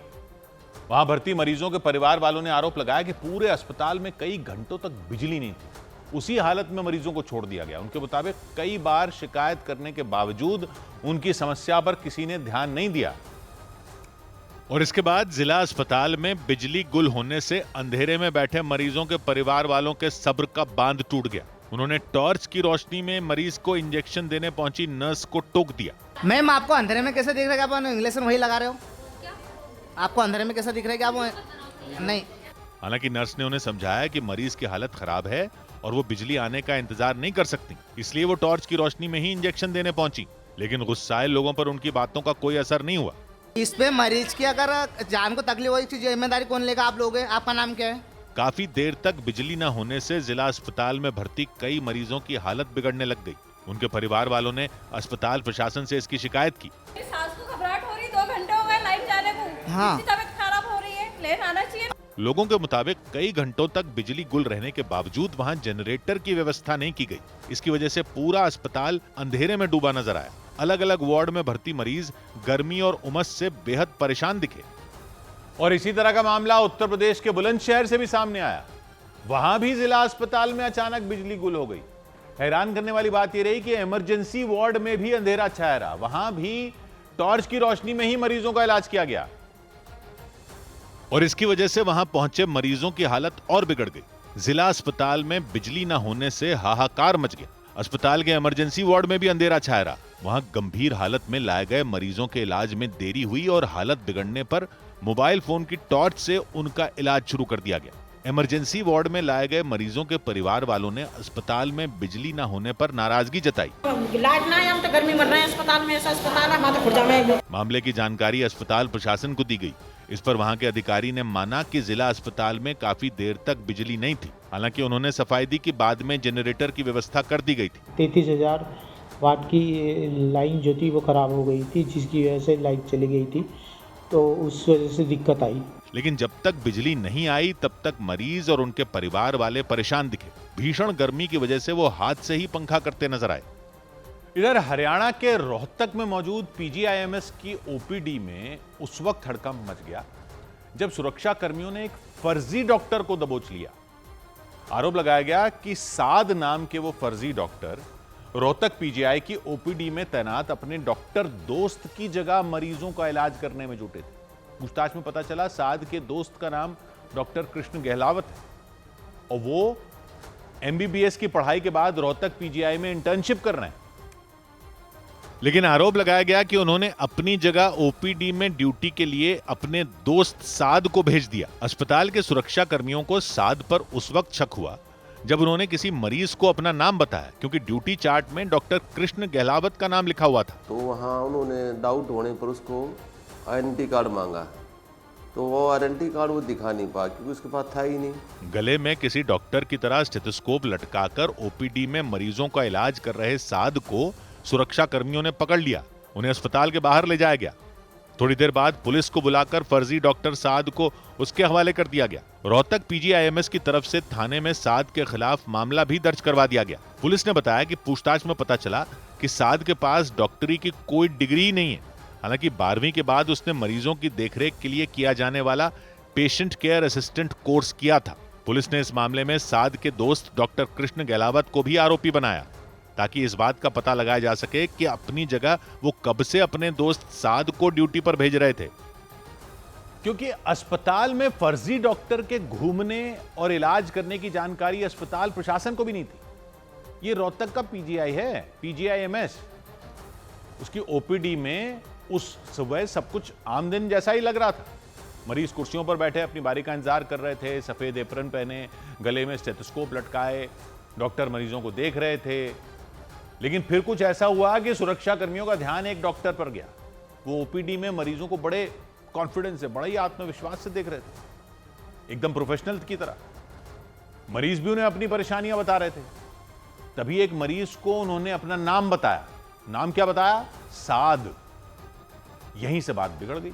S1: वहां भर्ती मरीजों के परिवार वालों ने आरोप लगाया कि पूरे अस्पताल में कई घंटों तक बिजली नहीं थी। उसी हालत में मरीजों को छोड़ दिया गया। उनके मुताबिक कई बार शिकायत करने के बावजूद उनकी समस्या पर किसी ने ध्यान नहीं दिया। और इसके बाद जिला अस्पताल में बिजली गुल होने से अंधेरे में बैठे मरीजों के परिवार वालों के सब्र का बांध टूट गया। उन्होंने टॉर्च की रोशनी में मरीज को इंजेक्शन देने पहुंची नर्स को टोक दिया।
S7: मैम, आपको अंधेरे में कैसे दिख रहा है? आप इंग्लिश में वही लगा रहे हो? आपको अंधेरे में कैसा दिख रहा है कि आप नहीं?
S1: हालांकि नर्स ने उन्हें समझाया कि मरीज की हालत खराब है और वो बिजली आने का इंतजार नहीं कर सकती, इसलिए वो टॉर्च की रोशनी में ही इंजेक्शन देने पहुंची। लेकिन गुस्साए लोगों पर उनकी बातों का कोई असर नहीं हुआ।
S7: इस पे मरीज की अगर जान को तकलीफ हो, इसकी जिम्मेदारी कौन लेगा? आप लोग हैं। आपका नाम क्या है?
S1: काफी देर तक बिजली न होने से जिला अस्पताल में भर्ती कई मरीजों की हालत बिगड़ने लग गई। उनके परिवार वालों ने अस्पताल प्रशासन से इसकी शिकायत की।
S18: सास को घबराहट हो रही, 2 घंटे हो गए लाइट जाने को।
S7: हाँ।
S18: तबीयत खराब हो रही है, लेट आना चाहिए।
S1: लोगों के मुताबिक कई घंटों तक बिजली गुल रहने के बावजूद वहां जनरेटर की व्यवस्था नहीं की गई। इसकी वजह से पूरा अस्पताल अंधेरे में डूबा नजर आया। अलग अलग वार्ड में भर्ती मरीज गर्मी और उमस से बेहद परेशान दिखे। और इसी तरह का मामला उत्तर प्रदेश के बुलंदशहर से भी सामने आया। वहां भी जिला अस्पताल में अचानक बिजली गुल हो गई। हैरान करने वाली बात यह रही कि इमरजेंसी वार्ड में भी अंधेरा छाया रहा। वहां भी टॉर्च की रोशनी में ही मरीजों का इलाज किया गया और इसकी वजह से वहां पहुंचे मरीजों की हालत और बिगड़ गई। जिला अस्पताल में बिजली न होने से हाहाकार मच गया। अस्पताल के इमरजेंसी वार्ड में भी अंधेरा छाया रहा। वहां गंभीर हालत में लाए गए मरीजों के इलाज में देरी हुई और हालत बिगड़ने पर मोबाइल फोन की टॉर्च से उनका इलाज शुरू कर दिया गया। इमरजेंसी वार्ड में लाए गए मरीजों के परिवार वालों ने अस्पताल में बिजली न होने पर नाराजगी जताई।
S7: इलाज ना है, हम तो गर्मी मर रहे हैं अस्पताल में। ऐसा अस्पताल है हमारे खुर्जा में।
S1: मामले की जानकारी अस्पताल प्रशासन को दी गई। इस पर वहां के अधिकारी ने माना कि जिला अस्पताल में काफी देर तक बिजली नहीं थी। हालांकि उन्होंने सफाई दी कि बाद में जनरेटर की व्यवस्था कर दी गई थी।
S19: 33,000 वाट की लाइन जो थी वो खराब हो गई थी, जिसकी वजह से लाइट चली गई थी, तो उस वजह से दिक्कत आई।
S1: लेकिन जब तक बिजली नहीं आई तब तक मरीज और उनके परिवार वाले परेशान दिखे। भीषण गर्मी की वजह से वो हाथ से ही पंखा करते नजर आए। इधर हरियाणा के रोहतक में मौजूद पीजीआईएमएस की ओपीडी में उस वक्त हड़कंप मच गया जब सुरक्षा कर्मियों ने एक फर्जी डॉक्टर को दबोच लिया। आरोप लगाया गया कि साद नाम के वो फर्जी डॉक्टर रोहतक पीजीआई की ओपीडी में तैनात अपने डॉक्टर दोस्त की जगह मरीजों का इलाज करने में जुटे थे। पूछताछ में पता चला साद के दोस्त का नाम डॉक्टर कृष्ण गहलावत है और वो एमबीबीएस की पढ़ाई के बाद रोहतक पीजीआई में इंटर्नशिप कर रहे हैं। लेकिन आरोप लगाया गया कि उन्होंने अपनी जगह ओपीडी में ड्यूटी के लिए अपने दोस्त साद को भेज दिया। अस्पताल के सुरक्षा कर्मियों को साद पर उस वक्त शक हुआ जब उन्होंने किसी मरीज को अपना नाम बताया, क्योंकि ड्यूटी चार्ट में डॉक्टर कृष्ण गहलावत का नाम लिखा हुआ था।
S20: तो वहाँ उन्होंने डाउट होने पर उसको आइडेंटिटी कार्ड मांगा, तो वो आइडेंटिटी कार्ड वो दिखा नहीं पाया क्योंकि उसके पास था ही नहीं।
S1: गले में किसी डॉक्टर की तरह स्टेथोस्कोप लटकाकर ओपीडी में मरीजों का इलाज कर रहे साद को सुरक्षा कर्मियों ने पकड़ लिया। उन्हें अस्पताल के बाहर ले जाया गया। थोड़ी देर बाद पुलिस को बुलाकर फर्जी डॉक्टर साद को उसके हवाले कर दिया गया। रोहतक पीजीआईएमएस की तरफ से थाने में साद के खिलाफ मामला भी दर्ज करवा दिया गया। पुलिस ने बताया कि पूछताछ में पता चला कि साद के पास डॉक्टरी की कोई डिग्री नहीं है। हालांकि 12वीं के बाद उसने मरीजों की देखरेख के लिए किया जाने वाला पेशेंट केयर असिस्टेंट कोर्स किया था। पुलिस ने इस मामले में साद के दोस्त डॉक्टर कृष्ण गहलावत को भी आरोपी बनाया ताकि इस बात का पता लगाया जा सके कि अपनी जगह वो कब से अपने दोस्त साद को ड्यूटी पर भेज रहे थे। क्योंकि अस्पताल में फर्जी डॉक्टर के घूमने और इलाज करने की जानकारी अस्पताल प्रशासन को भी नहीं थी। ये रोहतक का पीजीआई है, पीजीआईएमएस। उसकी ओपीडी में उस सुबह सब कुछ आम दिन जैसा ही लग रहा था। मरीज कुर्सियों पर बैठे अपनी बारी का इंतजार कर रहे थे, सफेद एप्रन पहने, गले में स्टेथोस्कोप लटकाए, डॉक्टर मरीजों को देख रहे थे। लेकिन फिर कुछ ऐसा हुआ कि सुरक्षा कर्मियों का ध्यान एक डॉक्टर पर गया। वो ओपीडी में मरीजों को बड़े कॉन्फिडेंस से, बड़ा ही आत्मविश्वास से देख रहे थे, एकदम प्रोफेशनल की तरह। मरीज भी उन्हें अपनी परेशानियां बता रहे थे। तभी एक मरीज को उन्होंने अपना नाम बताया। नाम क्या बताया? साद। यहीं से बात बिगड़ गई,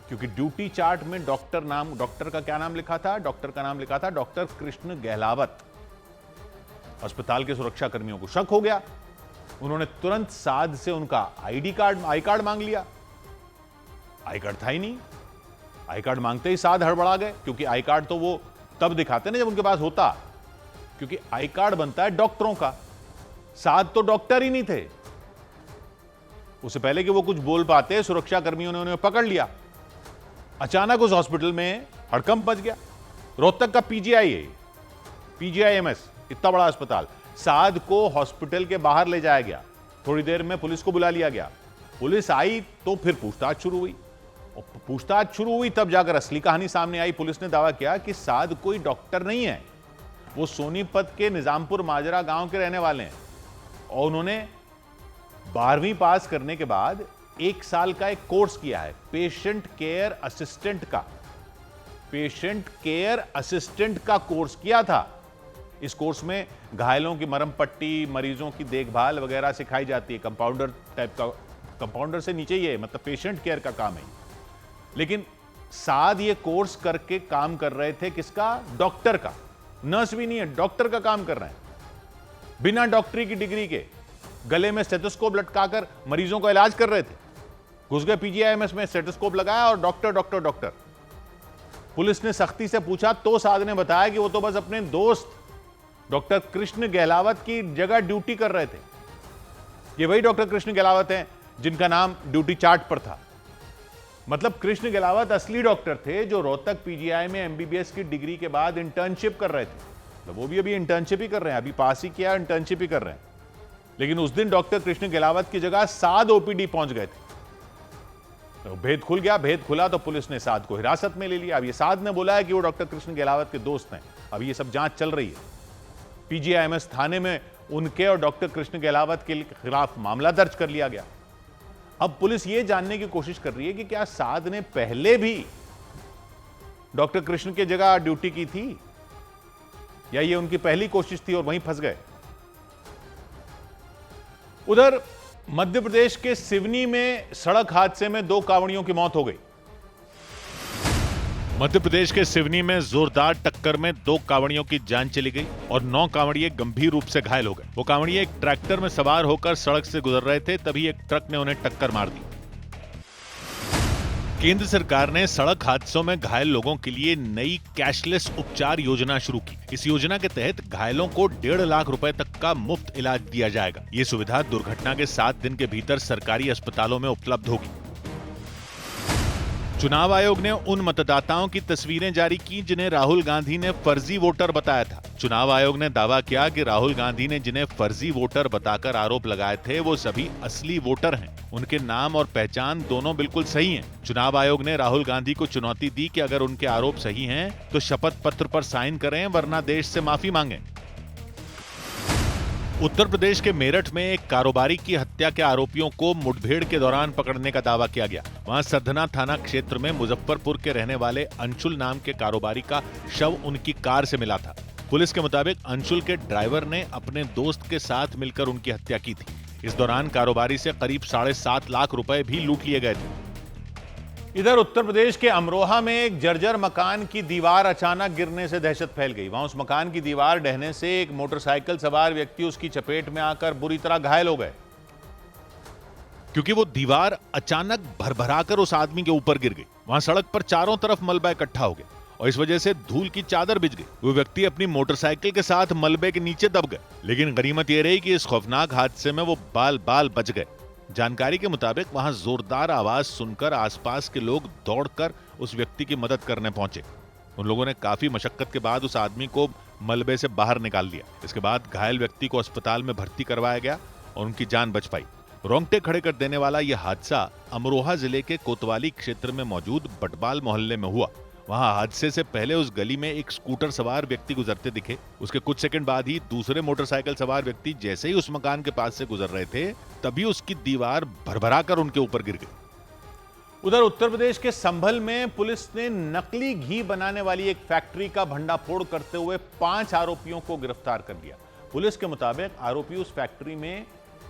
S1: क्योंकि ड्यूटी चार्ट में डॉक्टर का क्या नाम लिखा था? डॉक्टर का नाम लिखा था डॉक्टर कृष्ण गहलावत। अस्पताल के सुरक्षा कर्मियों को शक हो गया। उन्होंने तुरंत साद से उनका आई कार्ड मांग लिया। आई कार्ड था ही नहीं। आई कार्ड मांगते ही साद हड़बड़ा गए, क्योंकि आई कार्ड तो वो तब दिखाते ना जब उनके पास होता, क्योंकि आई कार्ड बनता है डॉक्टरों का। साद तो डॉक्टर ही नहीं थे। उससे पहले कि वो कुछ बोल पाते, सुरक्षा कर्मियों ने उन्हें पकड़ लिया। अचानक उस हॉस्पिटल में हड़कंप मच गया। रोहतक का पीजीआई है, पीजीआईएमएस, इतना बड़ा अस्पताल। साद को हॉस्पिटल के बाहर ले जाया गया। थोड़ी देर में पुलिस को बुला लिया गया। पुलिस आई तो फिर पूछताछ शुरू हुई, और पूछताछ शुरू हुई तब जाकर असली कहानी सामने आई। पुलिस ने दावा किया कि साद कोई डॉक्टर नहीं है, वो सोनीपत के निजामपुर माजरा गांव के रहने वाले हैं, और उन्होंने 12वीं पास करने के बाद 1 साल का एक कोर्स किया है पेशेंट केयर असिस्टेंट का। पेशेंट केयर असिस्टेंट का कोर्स किया था। इस कोर्स में घायलों की मरहम पट्टी, मरीजों की देखभाल वगैरह सिखाई जाती है। कंपाउंडर टाइप का, कंपाउंडर से नीचे ही है, मतलब पेशेंट केयर का काम है। लेकिन साद ये कोर्स करके काम कर रहे थे किसका? डॉक्टर का। नर्स भी नहीं है, डॉक्टर का काम कर रहे हैं, बिना डॉक्टरी की डिग्री के। गले में स्टेथोस्कोप लटकाकर मरीजों का इलाज कर रहे थे। घुस गए पीजीआईएमएस में, स्टेथोस्कोप लगाया और डॉक्टर डॉक्टर डॉक्टर। पुलिस ने सख्ती से पूछा तो साद ने बताया कि वो तो बस अपने दोस्त डॉक्टर कृष्ण गहलावत की जगह ड्यूटी कर रहे थे। ये वही डॉक्टर कृष्ण गहलावत हैं जिनका नाम ड्यूटी चार्ट पर था। मतलब कृष्ण गहलावत असली डॉक्टर थे जो रोहतक पीजीआई में एमबीबीएस की डिग्री के बाद इंटर्नशिप कर रहे थे। तो वो भी अभी इंटर्नशिप ही कर रहे हैं, अभी पास ही किया, इंटर्नशिप ही कर रहे हैं। लेकिन उस दिन डॉक्टर कृष्ण गहलावत की जगह साद ओपीडी पहुंच गए थे। तो भेद खुल गया। भेद खुला तो पुलिस ने साद को हिरासत में ले लिया। अब ये साद ने बोला है कि वो डॉक्टर कृष्ण गहलावत के दोस्त हैं। अब ये सब जांच चल रही है। पीजीआईएमएस थाने में उनके और डॉक्टर कृष्ण गहलावत के खिलाफ मामला दर्ज कर लिया गया। अब पुलिस ये जानने की कोशिश कर रही है कि क्या साद ने पहले भी डॉक्टर कृष्ण की जगह ड्यूटी की थी, या ये उनकी पहली कोशिश थी और वहीं फंस गए। उधर मध्य प्रदेश के सिवनी में सड़क हादसे में 2 कांवड़ियों की मौत हो गई। मध्य प्रदेश के सिवनी में जोरदार टक्कर में 2 कांवड़ियों की जान चली गई और 9 कांवड़िए गंभीर रूप से घायल हो गए। वो कांवड़िए एक ट्रैक्टर में सवार होकर सड़क से गुजर रहे थे, तभी एक ट्रक ने उन्हें टक्कर मार दी। केंद्र सरकार ने सड़क हादसों में घायल लोगों के लिए नई कैशलेस उपचार योजना शुरू की। इस योजना के तहत घायलों को 1.5 लाख रुपए तक का मुफ्त इलाज दिया जाएगा। ये सुविधा दुर्घटना के 7 दिन के भीतर सरकारी अस्पतालों में उपलब्ध होगी। चुनाव आयोग ने उन मतदाताओं की तस्वीरें जारी की जिन्हें राहुल गांधी ने फर्जी वोटर बताया था। चुनाव आयोग ने दावा किया कि राहुल गांधी ने जिन्हें फर्जी वोटर बताकर आरोप लगाए थे वो सभी असली वोटर हैं। उनके नाम और पहचान दोनों बिल्कुल सही हैं। चुनाव आयोग ने राहुल गांधी को चुनौती दी कि अगर उनके आरोप सही हैं तो शपथ पत्र पर साइन करें, वरना देश से माफी मांगें। उत्तर प्रदेश के मेरठ में एक कारोबारी की हत्या के आरोपियों को मुठभेड़ के दौरान पकड़ने का दावा किया गया। वहां सरधना थाना क्षेत्र में मुजफ्फरपुर के रहने वाले अंशुल नाम के कारोबारी का शव उनकी कार से मिला था। पुलिस के मुताबिक अंशुल के ड्राइवर ने अपने दोस्त के साथ मिलकर उनकी हत्या की थी। इस दौरान कारोबारी से करीब 7.5 लाख रुपए भी लूट लिए गए थे। इधर उत्तर प्रदेश के अमरोहा में एक जर्जर मकान की दीवार अचानक गिरने से दहशत फैल गई। वहां उस मकान की दीवार ढहने से एक मोटरसाइकिल सवार व्यक्ति उसकी चपेट में आकर बुरी तरह घायल हो गए, क्योंकि वो दीवार अचानक भरभराकर उस आदमी के ऊपर गिर गई। वहां सड़क पर चारों तरफ मलबा इकट्ठा हो गया और इस वजह से धूल की चादर बिछ गई। वो व्यक्ति अपनी मोटरसाइकिल के साथ मलबे के नीचे दब गए, लेकिन गनीमत यह रही कि इस खौफनाक हादसे में वो बाल बाल बच गए। जानकारी के मुताबिक वहां जोरदार आवाज सुनकर आसपास के लोग दौड़कर उस व्यक्ति की मदद करने पहुंचे। उन लोगों ने काफी मशक्कत के बाद उस आदमी को मलबे से बाहर निकाल दिया। इसके बाद घायल व्यक्ति को अस्पताल में भर्ती करवाया गया और उनकी जान बच पाई। रोंगटे खड़े कर देने वाला यह हादसा अमरोहा जिले के कोतवाली क्षेत्र में मौजूद बटबाल मोहल्ले में हुआ। वहां हादसे से पहले उस गली में एक स्कूटर सवार व्यक्ति गुजरते दिखे। उसके कुछ सेकंड बाद ही दूसरे मोटरसाइकिल सवार व्यक्ति जैसे ही उस मकान के पास से गुजर रहे थे, तभी उसकी दीवार भरभराकर उनके ऊपर गिर गई। उधर उत्तर प्रदेश के संभल में पुलिस ने नकली घी बनाने वाली एक फैक्ट्री का भंडाफोड़ करते हुए 5 आरोपियों को गिरफ्तार कर लिया। पुलिस के मुताबिक आरोपी उस फैक्ट्री में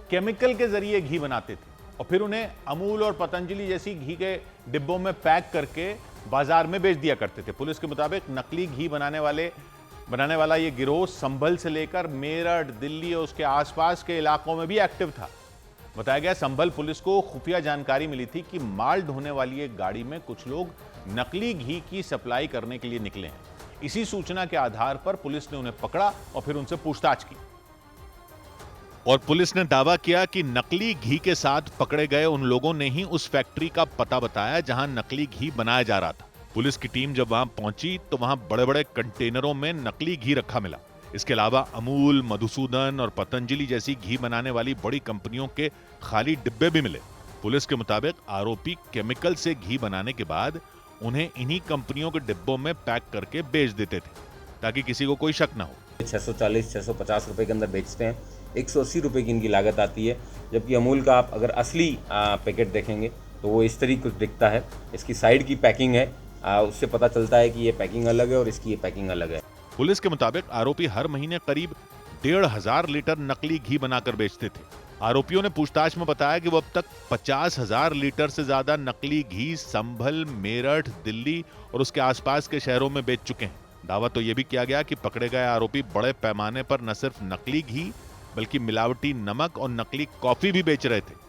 S1: केमिकल के जरिए घी बनाते थे और फिर उन्हें अमूल और पतंजलि जैसी घी के डिब्बों में पैक करके बाजार में बेच दिया करते थे। पुलिस के मुताबिक नकली घी बनाने वाला ये गिरोह संभल से लेकर मेरठ, दिल्ली और उसके आसपास के इलाकों में भी एक्टिव था। बताया गया संभल पुलिस को खुफिया जानकारी मिली थी कि माल ढोने वाली एक गाड़ी में कुछ लोग नकली घी की सप्लाई करने के लिए निकले हैं। इसी सूचना के आधार पर पुलिस ने उन्हें पकड़ा और फिर उनसे पूछताछ की और पुलिस ने दावा किया कि नकली घी के साथ पकड़े गए उन लोगों ने ही उस फैक्ट्री का पता बताया जहां नकली घी बनाया जा रहा था। पुलिस की टीम जब वहां पहुंची तो वहां बड़े-बड़े कंटेनरों में नकली घी रखा मिला। इसके अलावा अमूल, मधुसूदन और पतंजलि जैसी घी बनाने वाली बड़ी कंपनियों के खाली डिब्बे भी मिले। पुलिस के मुताबिक आरोपी केमिकल से घी बनाने के बाद उन्हें इन्हीं कंपनियों के डिब्बों में पैक करके बेच देते थे ताकि किसी को कोई शक ना हो।
S21: 640-650 रुपए के अंदर बेचते हैं। 180 रुपए की इनकी लागत आती है, जबकि अमूल का आप अगर असली पैकेट देखेंगे तो वो इस तरीके कुछ दिखता है। इसकी साइड की पैकिंग है, उससे पता चलता है कि ये पैकिंग अलग है और इसकी ये पैकिंग अलग है।
S1: पुलिस के मुताबिक आरोपी हर महीने करीब 1,500 लीटर नकली घी बनाकर बेचते थे। आरोपियों ने पूछताछ में बताया कि वो अब तक 50,000 लीटर से ज्यादा नकली घी संभल, मेरठ, दिल्ली और उसके आसपास के शहरों में बेच चुके हैं। दावा तो यह भी किया गया कि पकड़े गए आरोपी बड़े पैमाने पर न सिर्फ नकली घी बल्कि मिलावटी नमक और नकली कॉफी भी बेच रहे थे।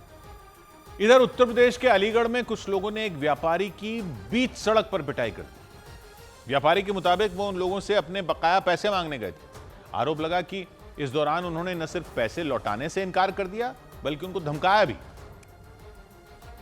S1: इधर उत्तर प्रदेश के अलीगढ़ में कुछ लोगों ने एक व्यापारी की बीच सड़क पर पिटाई कर दी। व्यापारी के मुताबिक वो उन लोगों से अपने बकाया पैसे मांगने गए थे। आरोप लगा कि इस दौरान उन्होंने न सिर्फ पैसे लौटाने से इनकार कर दिया बल्कि उनको धमकाया भी।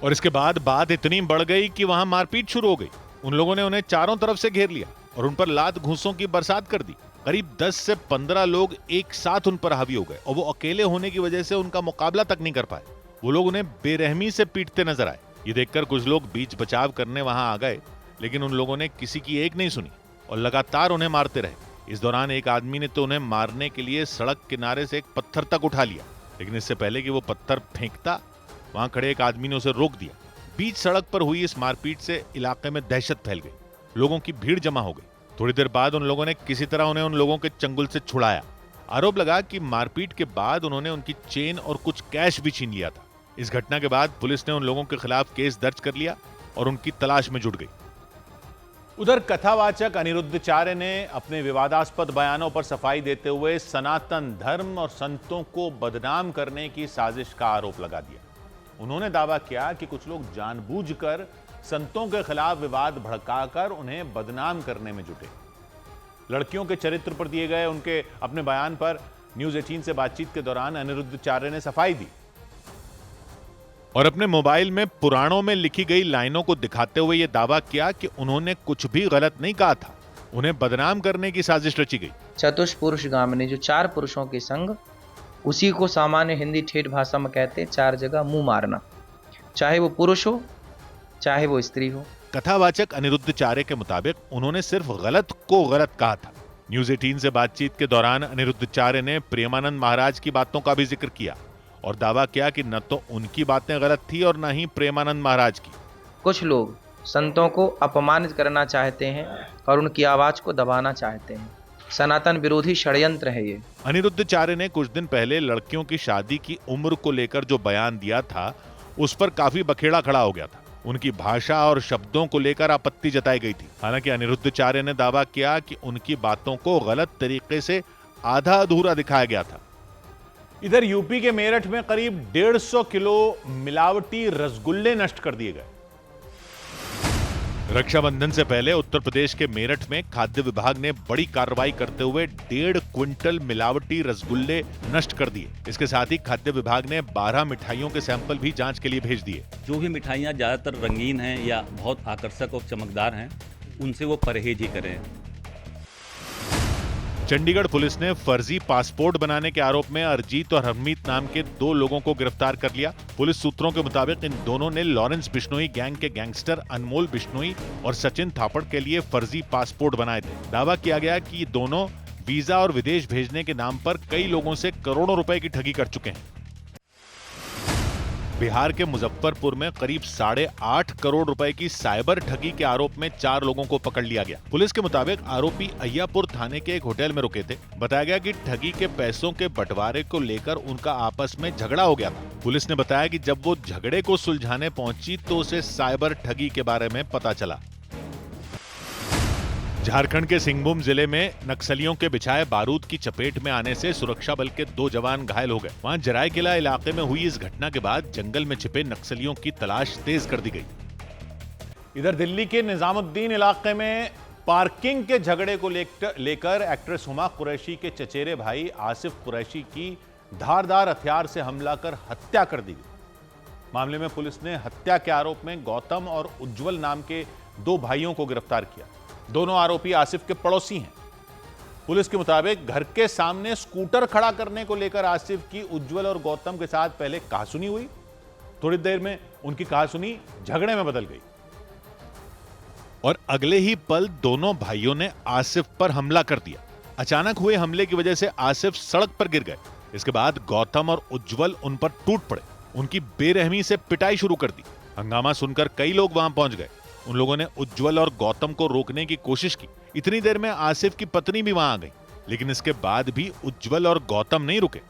S1: और इसके बाद बात इतनी बढ़ गई कि वहां मारपीट शुरू हो गई। उन लोगों ने उन्हें चारों तरफ से घेर लिया और उन पर लात घूंसों की बरसात कर दी। करीब 10 से 15 लोग एक साथ उन पर हावी हो गए और वो अकेले होने की वजह से उनका मुकाबला तक नहीं कर पाए। वो लोग उन्हें बेरहमी से पीटते नजर आए। ये देखकर कुछ लोग बीच बचाव करने वहां आ गए, लेकिन उन लोगों ने किसी की एक नहीं सुनी और लगातार उन्हें मारते रहे। इस दौरान एक आदमी ने तो उन्हें मारने के लिए सड़क किनारे से एक पत्थर तक उठा लिया, लेकिन इससे पहले कि वो पत्थर फेंकता वहां खड़े एक आदमी ने उसे रोक दिया। बीच सड़क पर हुई इस मारपीट से इलाके में दहशत फैल गई। लोगों की भीड़ जमा हो गई। थोड़ी देर बाद उन लोगों ने किसी तरह उन्हें उन लोगों के चंगुल से छुड़ाया। आरोप लगा कि मारपीट के बाद उन्होंने उनकी चेन और कुछ कैश भी छीन लिया था। इस घटना के बाद पुलिस ने उन लोगों के खिलाफ केस दर्ज कर लिया और उनकी तलाश में जुट गई। उधर कथावाचक अनिरुद्धाचार्य ने अपने विवादास्पद बयानों पर सफाई देते हुए सनातन धर्म और संतों को बदनाम करने की साजिश का आरोप लगा दिया। उन्होंने दावा किया कि कुछ लोग जानबूझकर संतों के खिलाफ विवाद भड़काकर उन्हें बदनाम करने में जुटे। लड़कियों के चरित्र पर दिए गए उनके अपने बयान पर न्यूज़ 18 से बातचीत के दौरान अनिरुद्धाचार्य ने सफाई दी और अपने मोबाइल में पुराणों में लिखी गई लाइनों को दिखाते हुए यह दावा किया कि उन्होंने कुछ भी गलत नहीं कहा था, उन्हें बदनाम करने की साजिश रची गई।
S22: चतुष्पुरुष गामिनी, जो 4 पुरुषों के संग, उसी को सामान्य हिंदी ठेठ भाषा में कहते हैं 4 जगह मुंह मारना, चाहे वो पुरुष हो चाहे वो स्त्री हो।
S1: कथावाचक अनिरुद्धाचार्य के मुताबिक उन्होंने सिर्फ गलत को गलत कहा था। न्यूज़ 18 से बातचीत के दौरान अनिरुद्धाचार्य ने प्रेमानंद महाराज की बातों का भी जिक्र किया और दावा किया कि न तो उनकी बातें गलत थी और न ही प्रेमानंद महाराज की।
S22: कुछ लोग संतों को अपमानित करना चाहते हैं और उनकी आवाज को दबाना चाहते हैं। सनातन विरोधी षड्यंत्र है ये।
S1: अनिरुद्धाचार्य ने कुछ दिन पहले लड़कियों की शादी की उम्र को लेकर जो बयान दिया था उस पर काफी बखेड़ा खड़ा हो गया था। उनकी भाषा और शब्दों को लेकर आपत्ति जताई गई थी। हालांकि अनिरुद्धाचार्य ने दावा किया कि उनकी बातों को गलत तरीके से आधा अधूरा दिखाया गया था। इधर यूपी के मेरठ में करीब 150 किलो मिलावटी रसगुल्ले नष्ट कर दिए गए। रक्षाबंधन से पहले उत्तर प्रदेश के मेरठ में खाद्य विभाग ने बड़ी कार्रवाई करते हुए 1.5 क्विंटल मिलावटी रसगुल्ले नष्ट कर दिए। इसके साथ ही खाद्य विभाग ने 12 मिठाइयों के सैंपल भी जांच के लिए भेज दिए।
S2: जो भी मिठाइयाँ ज्यादातर रंगीन हैं या बहुत आकर्षक और चमकदार हैं, उनसे वो परहेज ही करें।
S1: चंडीगढ़ पुलिस ने फर्जी पासपोर्ट बनाने के आरोप में अरजीत और हरमीत नाम के 2 लोगों को गिरफ्तार कर लिया। पुलिस सूत्रों के मुताबिक इन दोनों ने लॉरेंस बिश्नोई गैंग के गैंगस्टर अनमोल बिश्नोई और सचिन थापड़ के लिए फर्जी पासपोर्ट बनाए थे। दावा किया गया कि ये दोनों वीजा और विदेश भेजने के नाम पर कई लोगों से करोड़ों रुपए की ठगी कर चुके हैं। बिहार के मुजफ्फरपुर में करीब 8.5 करोड़ रुपए की साइबर ठगी के आरोप में 4 लोगों को पकड़ लिया गया। पुलिस के मुताबिक आरोपी अय्यापुर थाने के एक होटल में रुके थे। बताया गया कि ठगी के पैसों के बंटवारे को लेकर उनका आपस में झगड़ा हो गया था। पुलिस ने बताया कि जब वो झगड़े को सुलझाने पहुंची तो उसे साइबर ठगी के बारे में पता चला। झारखंड के सिंहभूम जिले में नक्सलियों के बिछाए बारूद की चपेट में आने से सुरक्षा बल के 2 जवान घायल हो गए। वहां जरायकेला इलाके में हुई इस घटना के बाद जंगल में छिपे नक्सलियों की तलाश तेज कर दी गई। इधर दिल्ली के निजामुद्दीन इलाके में पार्किंग के झगड़े को लेकर एक्ट्रेस हुमा कुरैशी के चचेरे भाई आसिफ कुरैशी की धारदार हथियार से हमला कर हत्या कर दी गई। मामले में पुलिस ने हत्या के आरोप में गौतम और उज्जवल नाम के 2 भाइयों को गिरफ्तार किया। दोनों आरोपी आसिफ के पड़ोसी हैं। पुलिस के मुताबिक घर के सामने स्कूटर खड़ा करने को लेकर आसिफ की उज्जवल और गौतम के साथ पहले कहासुनी हुई। थोड़ी देर में उनकी कहासुनी झगड़े में बदल गई और अगले ही पल दोनों भाइयों ने आसिफ पर हमला कर दिया। अचानक हुए हमले की वजह से आसिफ सड़क पर गिर गए। इसके बाद गौतम और उज्जवल उन पर टूट पड़े। उनकी बेरहमी से पिटाई शुरू कर दी। हंगामा सुनकर कई लोग वहां पहुंच गए। उन लोगों ने उज्जवल और गौतम को रोकने की कोशिश की। इतनी देर में आसिफ की पत्नी भी वहां आ गई, लेकिन इसके बाद भी उज्जवल और गौतम नहीं रुके।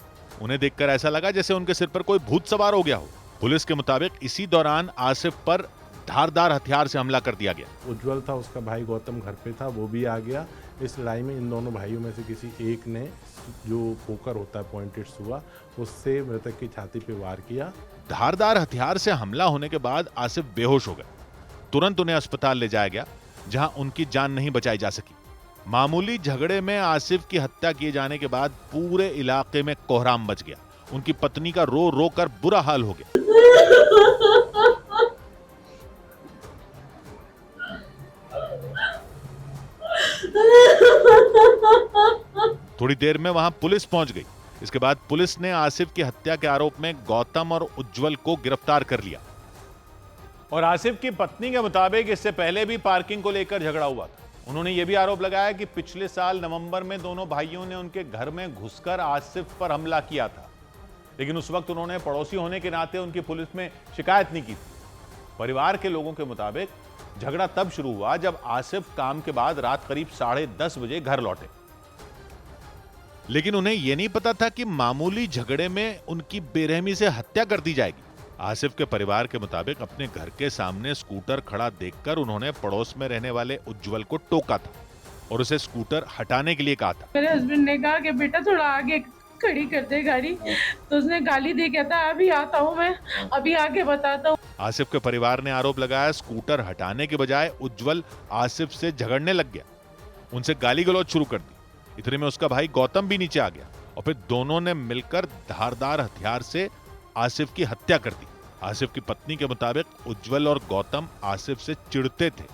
S1: उन्हें देखकर ऐसा लगा जैसे उनके सिर पर कोई भूत सवार हो गया हो। पुलिस के मुताबिक इसी दौरान आसिफ पर धारदार हथियार से हमला कर दिया गया।
S3: उज्जवल था, उसका भाई गौतम घर पे था, वो भी आ गया। इस लड़ाई में इन दोनों भाइयों में से किसी एक ने, जो पोकर होता है पॉइंटेड सुआ, उससे मृतक की छाती पे वार किया।
S1: धारदार हथियार से हमला होने के बाद आसिफ बेहोश हो गए। तुरंत उन्हें अस्पताल ले जाया गया, जहां उनकी जान नहीं बचाई जा सकी। मामूली झगड़े में आसिफ की हत्या किए जाने के बाद पूरे इलाके में कोहराम मच गया। उनकी पत्नी का रो रो कर बुरा हाल हो गया। थोड़ी देर में वहां पुलिस पहुंच गई। इसके बाद पुलिस ने आसिफ की हत्या के आरोप में गौतम और उज्जवल को गिरफ्तार कर लिया। और आसिफ की पत्नी के मुताबिक इससे पहले भी पार्किंग को लेकर झगड़ा हुआ था। उन्होंने यह भी आरोप लगाया कि पिछले साल नवंबर में दोनों भाइयों ने उनके घर में घुसकर आसिफ पर हमला किया था, लेकिन उस वक्त उन्होंने पड़ोसी होने के नाते उनकी पुलिस में शिकायत नहीं की थी। परिवार के लोगों के मुताबिक झगड़ा तब शुरू हुआ जब आसिफ काम के बाद रात करीब 10:30 बजे घर लौटे, लेकिन उन्हें यह नहीं पता था कि मामूली झगड़े में उनकी बेरहमी से हत्या कर दी जाएगी। आसिफ के परिवार के मुताबिक अपने घर के सामने स्कूटर खड़ा देखकर उन्होंने पड़ोस में रहने वाले उज्जवल को टोका था और उसे स्कूटर हटाने के लिए कहा था।
S23: मेरे हस्बैंड ने कहा कि बेटा थोड़ा आगे खड़ी कर दे गाड़ी, तो उसने गाली दी, कहता अभी आता हूँ मैं, अभी आके बताता हूँ।
S1: आसिफ के परिवार ने आरोप लगाया स्कूटर हटाने के बजाय उज्जवल आसिफ से झगड़ने लग गया, उनसे गाली गलौज शुरू कर दी। इतने में उसका भाई गौतम भी नीचे आ गया और फिर दोनों ने मिलकर धारदार हथियार से आसिफ की हत्या कर दी। आसिफ की पत्नी के मुताबिक उज्जवल और गौतम आसिफ से चिढ़ते थे।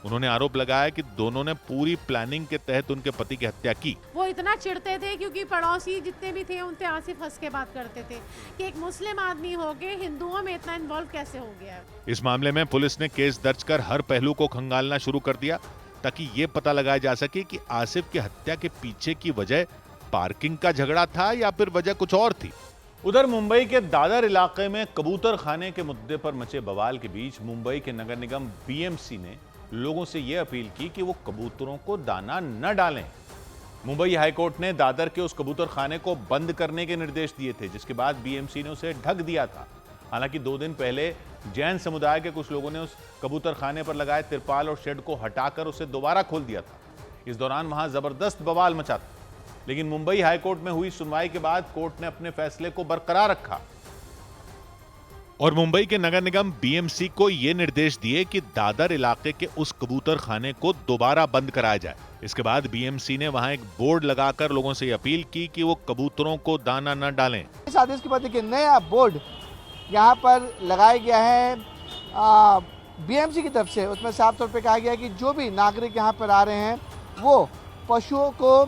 S1: उन्होंने आरोप लगाया कि दोनों ने पूरी प्लानिंग के तहत उनके पति की हत्या की।
S16: वो इतना चिढ़ते थे क्योंकि पड़ोसी जितने भी थे उनसे आसिफ हंस के बात करते थे कि एक मुस्लिम आदमी होके हिंदुओं में इतना इन्वॉल्व कैसे हो गया।
S1: इस मामले में पुलिस ने केस दर्ज कर हर पहलू को खंगालना शुरू कर दिया ताकि ये पता लगाया जा सके कि आसिफ की हत्या के पीछे की वजह पार्किंग का झगड़ा था या फिर वजह कुछ और थी। उधर मुंबई के दादर इलाके में कबूतर खाने के मुद्दे पर मचे बवाल के बीच मुंबई के नगर निगम बीएमसी ने लोगों से यह अपील की कि वो कबूतरों को दाना न डालें। मुंबई हाईकोर्ट ने दादर के उस कबूतर खाने को बंद करने के निर्देश दिए थे, जिसके बाद बीएमसी ने उसे ढक दिया था। हालांकि 2 दिन पहले जैन समुदाय के कुछ लोगों ने उस कबूतर खाने पर लगाए तिरपाल और शेड को हटाकर उसे दोबारा खोल दिया था। इस दौरान वहां जबरदस्त बवाल मचा था, लेकिन मुंबई हाईकोर्ट में हुई सुनवाई के बाद कोर्ट ने अपने फैसले को बरकरार रखा और मुंबई के नगर निगम बीएमसी को ये निर्देश दिए कि दादर इलाके के उस कबूतर खाने को दोबारा बंद कराया जाए। इसके बाद बीएमसी ने वहां एक बोर्ड लगाकर लोगों से अपील की कि वो कबूतरों को दाना न डालें।
S4: इस आदेश के बाद देखिए नया बोर्ड यहाँ पर लगाया गया है बीएमसी की तरफ से। उसमें साफ तौर पे कहा गया है कि जो भी नागरिक यहाँ पर आ रहे हैं वो पशुओं को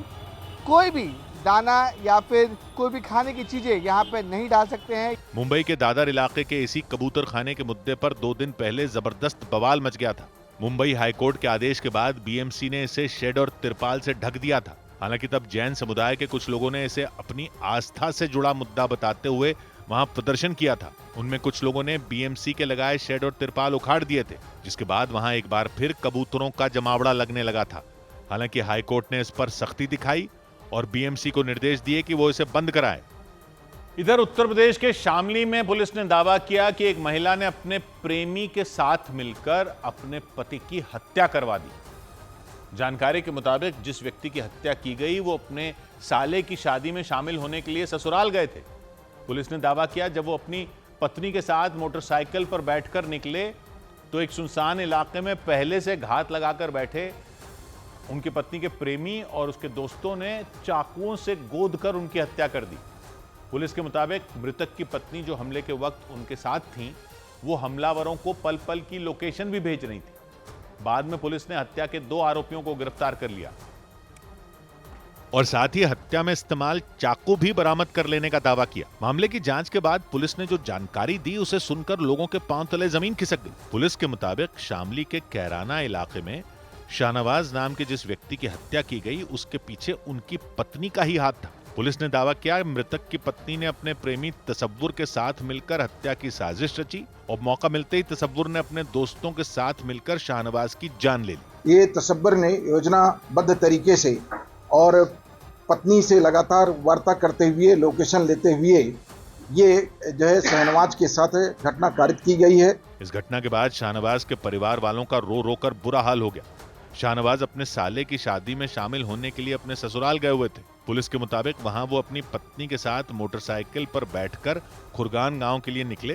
S4: कोई भी दाना या फिर कोई भी खाने की चीजें यहाँ पे नहीं डाल सकते हैं।
S1: मुंबई के दादर इलाके के इसी कबूतर खाने के मुद्दे पर 2 दिन पहले जबरदस्त बवाल मच गया था। मुंबई हाईकोर्ट के आदेश के बाद बीएमसी ने इसे शेड और तिरपाल से ढक दिया था। हालांकि तब जैन समुदाय के कुछ लोगों ने इसे अपनी आस्था से जुड़ा मुद्दा बताते हुए वहां प्रदर्शन किया था। उनमें कुछ लोगों ने बीएमसी के लगाए शेड और तिरपाल उखाड़ दिए थे, जिसके बाद वहां एक बार फिर कबूतरों का जमावड़ा लगने लगा था। हालांकि हाईकोर्ट ने इस पर सख्ती दिखाई और बीएमसी को निर्देश दिए कि वो इसे बंद कराए। इधर उत्तर प्रदेश के शामली में पुलिस ने दावा किया कि एक महिला ने अपने प्रेमी के साथ मिलकर अपने पति की हत्या करवा दी। जानकारी के मुताबिक जिस व्यक्ति की हत्या की गई वो अपने साले की शादी में शामिल होने के लिए ससुराल गए थे। पुलिस ने दावा किया जब वो अपनी पत्नी के साथ मोटरसाइकिल पर बैठकर निकले तो एक सुनसान इलाके में पहले से घात लगाकर बैठे उनकी पत्नी के प्रेमी और उसके दोस्तों ने चाकुओं से गोदकर उनकी हत्या कर दी। पुलिस के मुताबिक मृतक की पत्नी जो हमले के वक्त उनके साथ थी वो हमलावरों को पल पल की लोकेशन भी भेज रही थी। बाद में पुलिस ने हत्या के 2 आरोपियों को गिरफ्तार कर लिया और साथ ही हत्या में इस्तेमाल चाकू भी बरामद कर लेने का दावा किया। मामले की जांच के बाद पुलिस ने जो जानकारी दी उसे सुनकर लोगों के पांव तले जमीन खिसक गई। पुलिस के मुताबिक शामली के कैराना इलाके में शाहनवाज नाम के जिस व्यक्ति की हत्या की गई उसके पीछे उनकी पत्नी का ही हाथ था। पुलिस ने दावा किया मृतक की पत्नी ने अपने प्रेमी तसव्वुर के साथ मिलकर हत्या की साजिश रची और मौका मिलते ही तसव्वुर ने अपने दोस्तों के साथ मिलकर शाहनवाज की जान ले ली।
S5: ये तसव्वुर ने योजनाबद्ध तरीके से और पत्नी से लगातार वार्ता करते हुए लोकेशन लेते हुए ये जो है शाहनवाज के साथ घटना कारित की गई है।
S1: इस घटना के बाद शाहनवाज के परिवार वालों का रो रो कर बुरा हाल हो गया। शाहनवाज अपने साले की शादी में शामिल होने के लिए अपने ससुराल गए हुए थे। पुलिस के मुताबिक वहां वो अपनी पत्नी के साथ मोटरसाइकिल पर बैठकर खुरगान गांव के लिए निकले,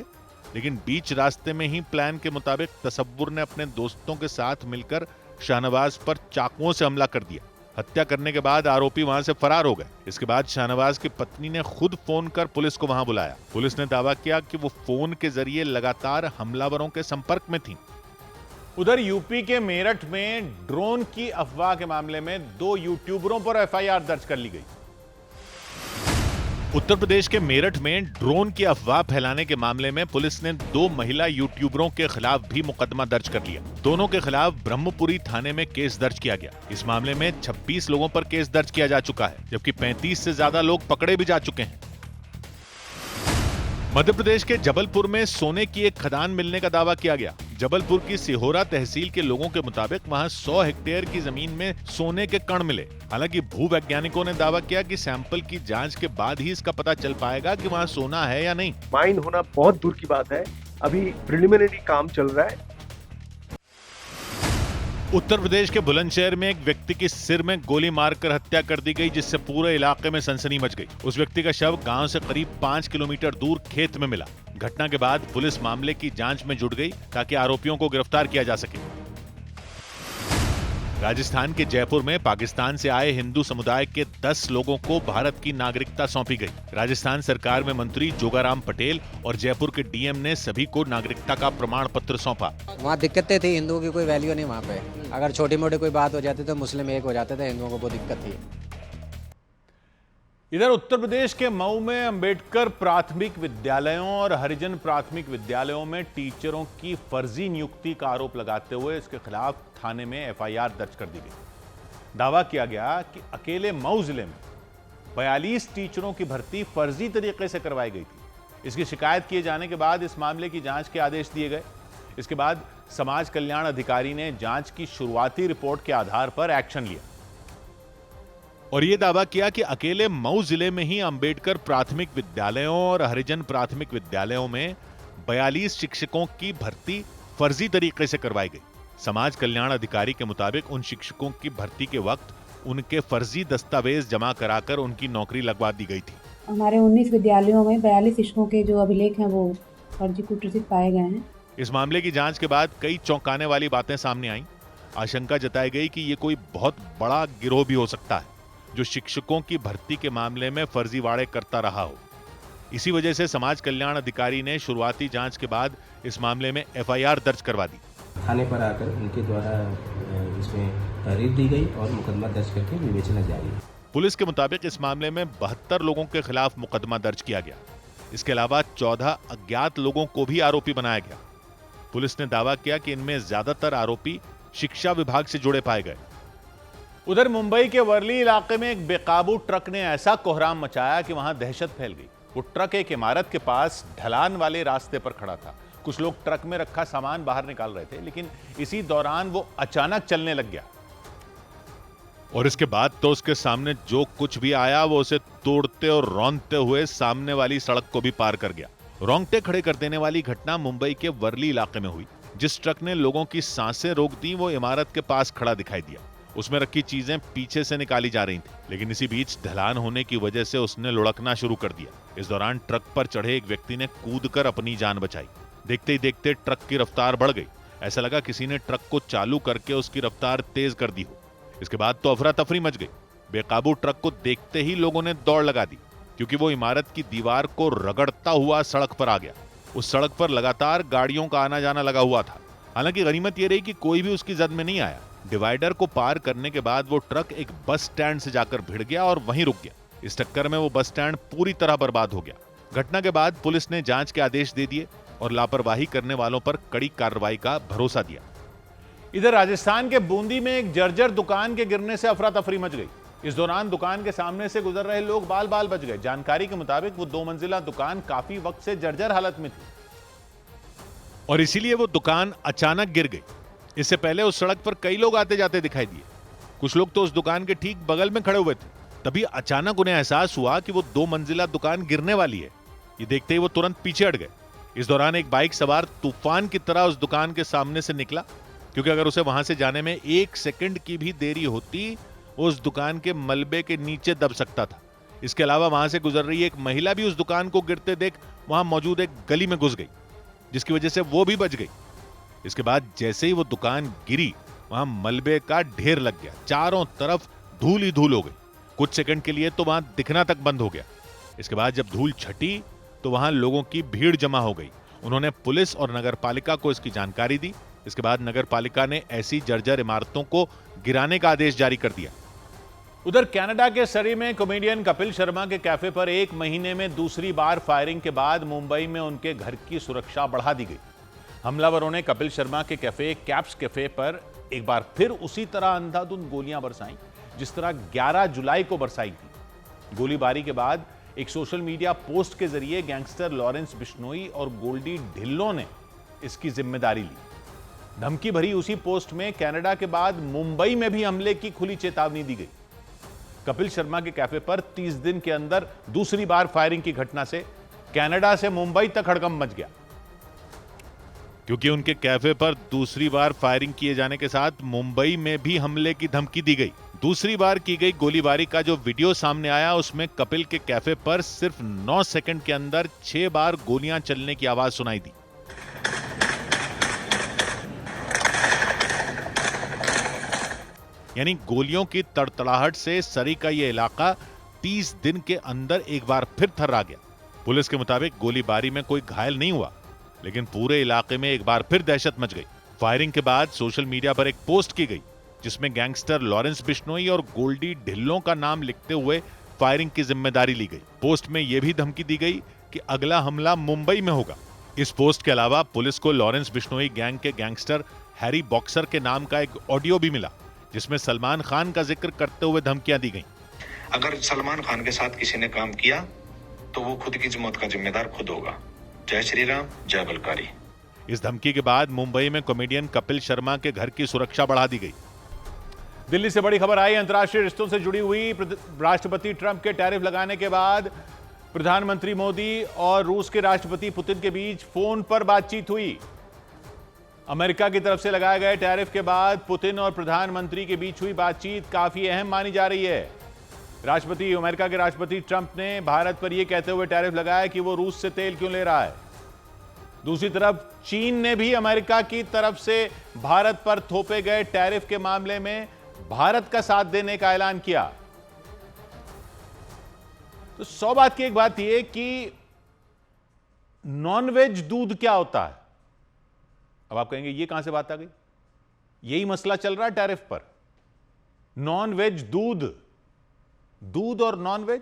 S1: लेकिन बीच रास्ते में ही प्लान के मुताबिक तसव्वुर ने अपने दोस्तों के साथ मिलकर शाहनवाज पर चाकुओं से हमला कर दिया। हत्या करने के बाद आरोपी वहां से फरार हो गए। इसके बाद शाहनवाज की पत्नी ने खुद फोन कर पुलिस को वहां बुलाया। पुलिस ने दावा किया कि वो फोन के जरिए लगातार हमलावरों के संपर्क में थी। उधर यूपी के मेरठ में ड्रोन की अफवाह के मामले में 2 यूट्यूबरों पर एफआईआर दर्ज कर ली गई। उत्तर प्रदेश के मेरठ में ड्रोन की अफवाह फैलाने के मामले में पुलिस ने 2 महिला यूट्यूबरों के खिलाफ भी मुकदमा दर्ज कर लिया। दोनों के खिलाफ ब्रह्मपुरी थाने में केस दर्ज किया गया। इस मामले में 26 लोगों पर केस दर्ज किया जा चुका है, जबकि 35 से ज्यादा लोग पकड़े भी जा चुके हैं। मध्य प्रदेश के जबलपुर में सोने की एक खदान मिलने का दावा किया गया। जबलपुर की सिहोरा तहसील के लोगों के मुताबिक वहां 100 हेक्टेयर की जमीन में सोने के कण मिले। हालांकि भूवैज्ञानिकों ने दावा किया कि सैंपल की जांच के बाद ही इसका पता चल पाएगा कि वहां सोना है या नहीं।
S6: माइन होना बहुत दूर की बात है, अभी प्रिलिमिनरी काम चल रहा है।
S1: उत्तर प्रदेश के बुलंदशहर में एक व्यक्ति की सिर में गोली मारकर हत्या कर दी गई, जिससे पूरे इलाके में सनसनी मच गई। उस व्यक्ति का शव गांव से करीब 5 किलोमीटर दूर खेत में मिला। घटना के बाद पुलिस मामले की जांच में जुट गई ताकि आरोपियों को गिरफ्तार किया जा सके। राजस्थान के जयपुर में पाकिस्तान से आए हिंदू समुदाय के 10 लोगों को भारत की नागरिकता सौंपी गई। राजस्थान सरकार में मंत्री जोगाराम पटेल और जयपुर के डीएम ने सभी को नागरिकता का प्रमाण पत्र सौंपा।
S24: वहाँ दिक्कतें थी, हिंदुओं की कोई वैल्यू नहीं वहाँ पे। अगर छोटी मोटी कोई बात हो जाती तो मुस्लिम एक हो जाते थे, हिंदुओं को बहुत दिक्कत थी।
S1: इधर उत्तर प्रदेश के मऊ में अंबेडकर प्राथमिक विद्यालयों और हरिजन प्राथमिक विद्यालयों में टीचरों की फर्जी नियुक्ति का आरोप लगाते हुए इसके खिलाफ थाने में एफआईआर दर्ज कर दी गई। दावा किया गया कि अकेले मऊ जिले में 42 टीचरों की भर्ती फर्जी तरीके से करवाई गई थी। इसकी शिकायत किए जाने के बाद इस मामले की जांच के आदेश दिए गए। इसके बाद समाज कल्याण अधिकारी ने जांच की शुरुआती रिपोर्ट के आधार पर एक्शन लिया और यह दावा किया कि अकेले मऊ जिले में ही अंबेडकर प्राथमिक विद्यालयों और हरिजन प्राथमिक विद्यालयों में 42 शिक्षकों की भर्ती फर्जी तरीके से करवाई गई। समाज कल्याण अधिकारी के मुताबिक उन शिक्षकों की भर्ती के वक्त उनके फर्जी दस्तावेज जमा कराकर उनकी नौकरी लगवा दी गई थी।
S25: हमारे 19 विद्यालयों में 42 शिक्षकों के जो अभिलेख हैं वो
S8: फर्जी कूटनीतिक पाए गए हैं।
S1: इस मामले की जांच के बाद कई चौंकाने वाली बातें सामने आईं। आशंका जताई गई कि ये कोई बहुत बड़ा गिरोह भी हो सकता है जो शिक्षकों की भर्ती के मामले में फर्जीवाड़े करता रहा हो। इसी वजह से समाज कल्याण अधिकारी ने शुरुआती जांच के बाद इस मामले में एफआईआर दर्ज करवा दी।
S9: थाने पर आकर उनके द्वारा इसमें तहरीर दी गई और मुकदमा दर्ज करके विवेचना जारी है।
S1: पुलिस के मुताबिक इस मामले में 72 लोगों के खिलाफ मुकदमा दर्ज किया गया। इसके अलावा 14 अज्ञात लोगों को भी आरोपी बनाया गया। पुलिस ने दावा किया कि इनमें ज्यादातर आरोपी शिक्षा विभाग से जुड़े पाए गए। उधर मुंबई के वर्ली इलाके में एक बेकाबू ट्रक ने ऐसा कोहराम मचाया कि वहां दहशत फैल गई। वो ट्रक एक इमारत के पास ढलान वाले रास्ते पर खड़ा था। कुछ लोग ट्रक में रखा सामान बाहर निकाल रहे थे, लेकिन इसी दौरान वो अचानक चलने लग गया और इसके बाद तो उसके सामने जो कुछ भी आया वो उसे तोड़ते और रौंदते हुए सामने वाली सड़क को भी पार कर गया। रोंगटे खड़े कर देने वाली घटना मुंबई के वर्ली इलाके में हुई। जिस ट्रक ने लोगों की सांसें रोक दी वो इमारत के पास खड़ा दिखाई दिया। उसमें रखी चीजें पीछे से निकाली जा रही थी, लेकिन इसी बीच ढलान होने की वजह से उसने लुढ़कना शुरू कर दिया। इस दौरान ट्रक पर चढ़े एक व्यक्ति ने कूदकर अपनी जान बचाई। देखते ही देखते ट्रक की रफ्तार बढ़ गई। ऐसा लगा किसी ने ट्रक को चालू करके उसकी रफ्तार तेज कर दी हो। इसके बाद तो अफरा तफरी मच गई। बेकाबू ट्रक को देखते ही लोगों ने दौड़ लगा दी, क्योंकि वो इमारत की दीवार को रगड़ता हुआ सड़क पर आ गया। उस सड़क पर लगातार गाड़ियों का आना जाना लगा हुआ था। हालांकि गनीमत यह रही कि कोई भी उसकी जद में नहीं आया। डिवाइडर को पार करने के बाद वो ट्रक एक बस स्टैंड से जाकर भिड़ गया और वहीं रुक गया। इस टक्कर में वो बस स्टैंड पूरी तरह बर्बाद हो गया। घटना के बाद पुलिस ने जांच के आदेश दे दिए और लापरवाही करने वालों पर कड़ी कार्रवाई का भरोसा दिया। इधर राजस्थान के बूंदी में एक जर्जर दुकान के गिरने से अफरा तफरी मच गई। इस दौरान दुकान के सामने से गुजर रहे लोग बाल बाल बच गए। जानकारी के मुताबिक वो 2 मंजिला दुकान काफी वक्त से जर्जर हालत में थी और इसीलिए वो दुकान अचानक गिर गई। इससे पहले उस सड़क पर कई लोग आते जाते दिखाई दिए। कुछ लोग तो उस दुकान के ठीक बगल में खड़े हुए थे। तभी अचानक उन्हें एहसास हुआ कि वो 2 मंजिला दुकान गिरने वाली है। ये देखते ही वो तुरंत पीछे हट गए। इस दौरान एक बाइक सवार तूफान की तरह उस दुकान के सामने से निकला, क्योंकि अगर उसे वहां से जाने में 1 सेकंड की भी देरी होती वो उस दुकान के मलबे के नीचे दब सकता था। इसके अलावा वहां से गुजर रही एक महिला भी उस दुकान को गिरते देख वहां मौजूद एक गली में घुस गई, जिसकी वजह से वो भी बच गई। इसके बाद जैसे ही वो दुकान गिरी वहां मलबे का ढेर लग गया। चारों तरफ धूल ही धूल हो गई। कुछ सेकंड के लिए तो वहां दिखना तक बंद हो गया। इसके बाद जब धूल छटी तो वहां लोगों की भीड़ जमा हो गई। उन्होंने पुलिस और नगरपालिका को इसकी जानकारी दी। इसके बाद नगरपालिका ने ऐसी जर्जर इमारतों को गिराने का आदेश जारी कर दिया। उधर कनाडा के सरी में कॉमेडियन कपिल शर्मा के कैफे पर 1 महीने में दूसरी बार फायरिंग के बाद मुंबई में उनके घर की सुरक्षा बढ़ा दी गई। हमलावरों ने कपिल शर्मा के कैफे कैप्स कैफे पर एक बार फिर उसी तरह अंधाधुंध गोलियां बरसाईं जिस तरह 11 जुलाई को बरसाई थी। गोलीबारी के बाद एक सोशल मीडिया पोस्ट के जरिए गैंगस्टर लॉरेंस बिश्नोई और गोल्डी ढिल्लों ने इसकी जिम्मेदारी ली। धमकी भरी उसी पोस्ट में कनाडा के बाद मुंबई में भी हमले की खुली चेतावनी दी गई। कपिल शर्मा के कैफे पर 30 दिन के अंदर दूसरी बार फायरिंग की घटना से कनाडा से मुंबई तक हड़कंप मच गया, क्योंकि उनके कैफे पर दूसरी बार फायरिंग किए जाने के साथ मुंबई में भी हमले की धमकी दी गई। दूसरी बार की गई गोलीबारी का जो वीडियो सामने आया उसमें कपिल के कैफे पर सिर्फ 9 सेकंड के अंदर 6 बार गोलियां चलने की आवाज सुनाई दी। यानी गोलियों की तड़तड़ाहट से सरी का यह इलाका 30 दिन के अंदर एक बार फिर थर्रा गया। पुलिस के मुताबिक गोलीबारी में कोई घायल नहीं हुआ, लेकिन पूरे इलाके में एक बार फिर दहशत मच गई। फायरिंग के बाद सोशल मीडिया पर एक पोस्ट की गई जिसमें गैंगस्टर लॉरेंस बिश्नोई और गोल्डी ढिल्लों का नाम लिखते हुए फायरिंग की जिम्मेदारी ली गई। पोस्ट में यह भी धमकी दी गई कि अगला हमला मुंबई में होगा। इस पोस्ट के अलावा पुलिस को लॉरेंस बिश्नोई गैंग के गैंगस्टर हैरी बॉक्सर के नाम का एक ऑडियो भी मिला, जिसमें सलमान खान का जिक्र करते हुए धमकियां दी गईं।
S10: अगर सलमान खान के साथ किसी ने काम किया तो वो खुद की मौत का जिम्मेदार खुद होगा। जय श्री राम, जय बलकारी।
S1: इस धमकी के बाद मुंबई में कॉमेडियन कपिल शर्मा के घर की सुरक्षा बढ़ा दी गई। दिल्ली से बड़ी खबर आई अंतर्राष्ट्रीय रिश्तों से जुड़ी हुई। राष्ट्रपति ट्रंप के टैरिफ लगाने के बाद प्रधानमंत्री मोदी और रूस के राष्ट्रपति पुतिन के बीच फोन पर बातचीत हुई। अमेरिका की तरफ से लगाए गए टैरिफ के बाद पुतिन और प्रधानमंत्री के बीच हुई बातचीत काफी अहम मानी जा रही है। अमेरिका के राष्ट्रपति ट्रंप ने भारत पर यह कहते हुए टैरिफ लगाया कि वो रूस से तेल क्यों ले रहा है। दूसरी तरफ चीन ने भी अमेरिका की तरफ से भारत पर थोपे गए टैरिफ के मामले में भारत का साथ देने का ऐलान किया। तो 100 बात की एक बात यह कि नॉनवेज दूध क्या होता है। अब आप कहेंगे ये कहां से बात आ गई, यही मसला चल रहा है टैरिफ पर। नॉनवेज दूध, दूध और नॉनवेज,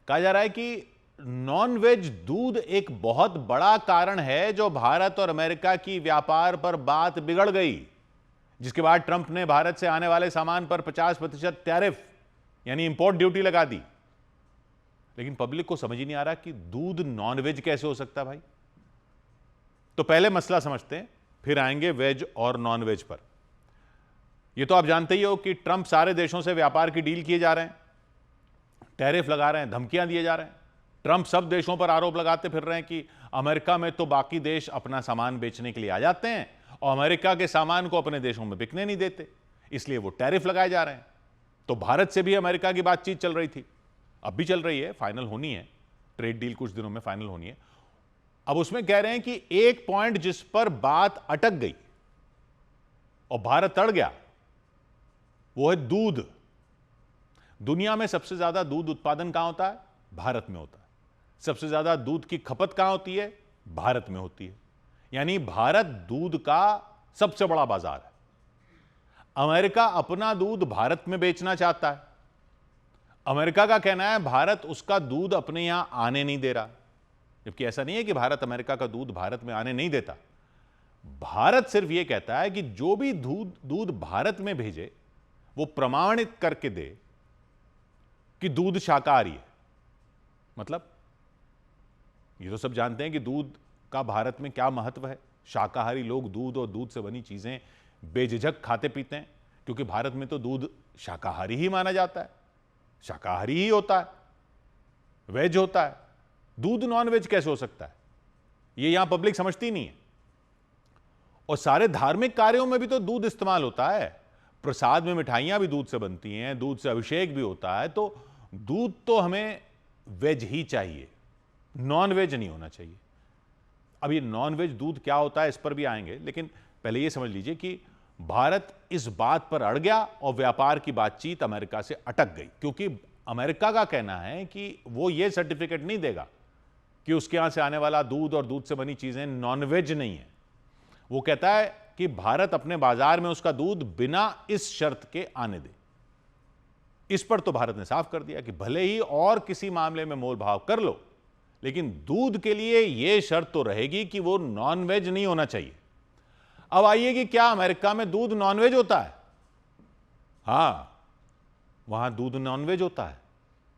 S1: कहा जा रहा है कि नॉनवेज दूध एक बहुत बड़ा कारण है जो भारत और अमेरिका की व्यापार पर बात बिगड़ गई, जिसके बाद ट्रंप ने भारत से आने वाले सामान पर 50% टैरिफ यानी इंपोर्ट ड्यूटी लगा दी। लेकिन पब्लिक को समझ ही नहीं आ रहा कि दूध नॉनवेज कैसे हो सकता है भाई। तो पहले मसला समझते हैं, फिर आएंगे वेज और नॉनवेज पर। यह तो आप जानते ही हो कि ट्रंप सारे देशों से व्यापार की डील किए जा रहे हैं, टैरिफ लगा रहे हैं, धमकियां दिए जा रहे हैं। ट्रंप सब देशों पर आरोप लगाते फिर रहे हैं कि अमेरिका में तो बाकी देश अपना सामान बेचने के लिए आ जाते हैं और अमेरिका के सामान को अपने देशों में बिकने नहीं देते, इसलिए वो टैरिफ लगाए जा रहे हैं। तो भारत से भी अमेरिका की बातचीत चल रही थी, अब भी चल रही है, फाइनल होनी है, ट्रेड डील कुछ दिनों में फाइनल होनी है। अब उसमें कह रहे हैं कि एक पॉइंट जिस पर बात अटक गई और भारत अड़ गया वो है दूध। दुनिया में सबसे ज्यादा दूध उत्पादन कहां होता है? भारत में होता है। सबसे ज्यादा दूध की खपत कहां होती है? भारत में होती है। यानी भारत दूध का सबसे बड़ा बाजार है। अमेरिका अपना दूध भारत में बेचना चाहता है। अमेरिका का कहना है भारत उसका दूध अपने यहां आने नहीं दे रहा, जबकि ऐसा नहीं है कि भारत अमेरिका का दूध भारत में आने नहीं देता। भारत सिर्फ यह कहता है कि जो भी दूध भारत में भेजे वो प्रमाणित करके दे कि दूध शाकाहारी है। मतलब ये तो सब जानते हैं कि दूध का भारत में क्या महत्व है। शाकाहारी लोग दूध और दूध से बनी चीजें बेझिझक खाते पीते हैं, क्योंकि भारत में तो दूध शाकाहारी ही माना जाता है, शाकाहारी ही होता है, वेज होता है। दूध नॉन वेज कैसे हो सकता है, ये यहां पब्लिक समझती नहीं है। और सारे धार्मिक कार्यों में भी तो दूध इस्तेमाल होता है। प्रसाद में मिठाइयां भी दूध से बनती हैं, दूध से अभिषेक भी होता है। तो दूध तो हमें वेज ही चाहिए, नॉन वेज नहीं होना चाहिए। अब ये नॉन वेज दूध क्या होता है इस पर भी आएंगे, लेकिन पहले ये समझ लीजिए कि भारत इस बात पर अड़ गया और व्यापार की बातचीत अमेरिका से अटक गई, क्योंकि अमेरिका का कहना है कि वो ये सर्टिफिकेट नहीं देगा कि उसके यहां से आने वाला दूध और दूध से बनी चीजें नॉन वेज नहीं है। वो कहता है कि भारत अपने बाजार में उसका दूध बिना इस शर्त के आने दे। इस पर तो भारत ने साफ कर दिया कि भले ही और किसी मामले में मोल भाव कर लो, लेकिन दूध के लिए यह शर्त तो रहेगी कि वो नॉन वेज नहीं होना चाहिए। अब आइए कि क्या अमेरिका में दूध नॉन वेज होता है? हां, वहां दूध नॉन वेज होता है।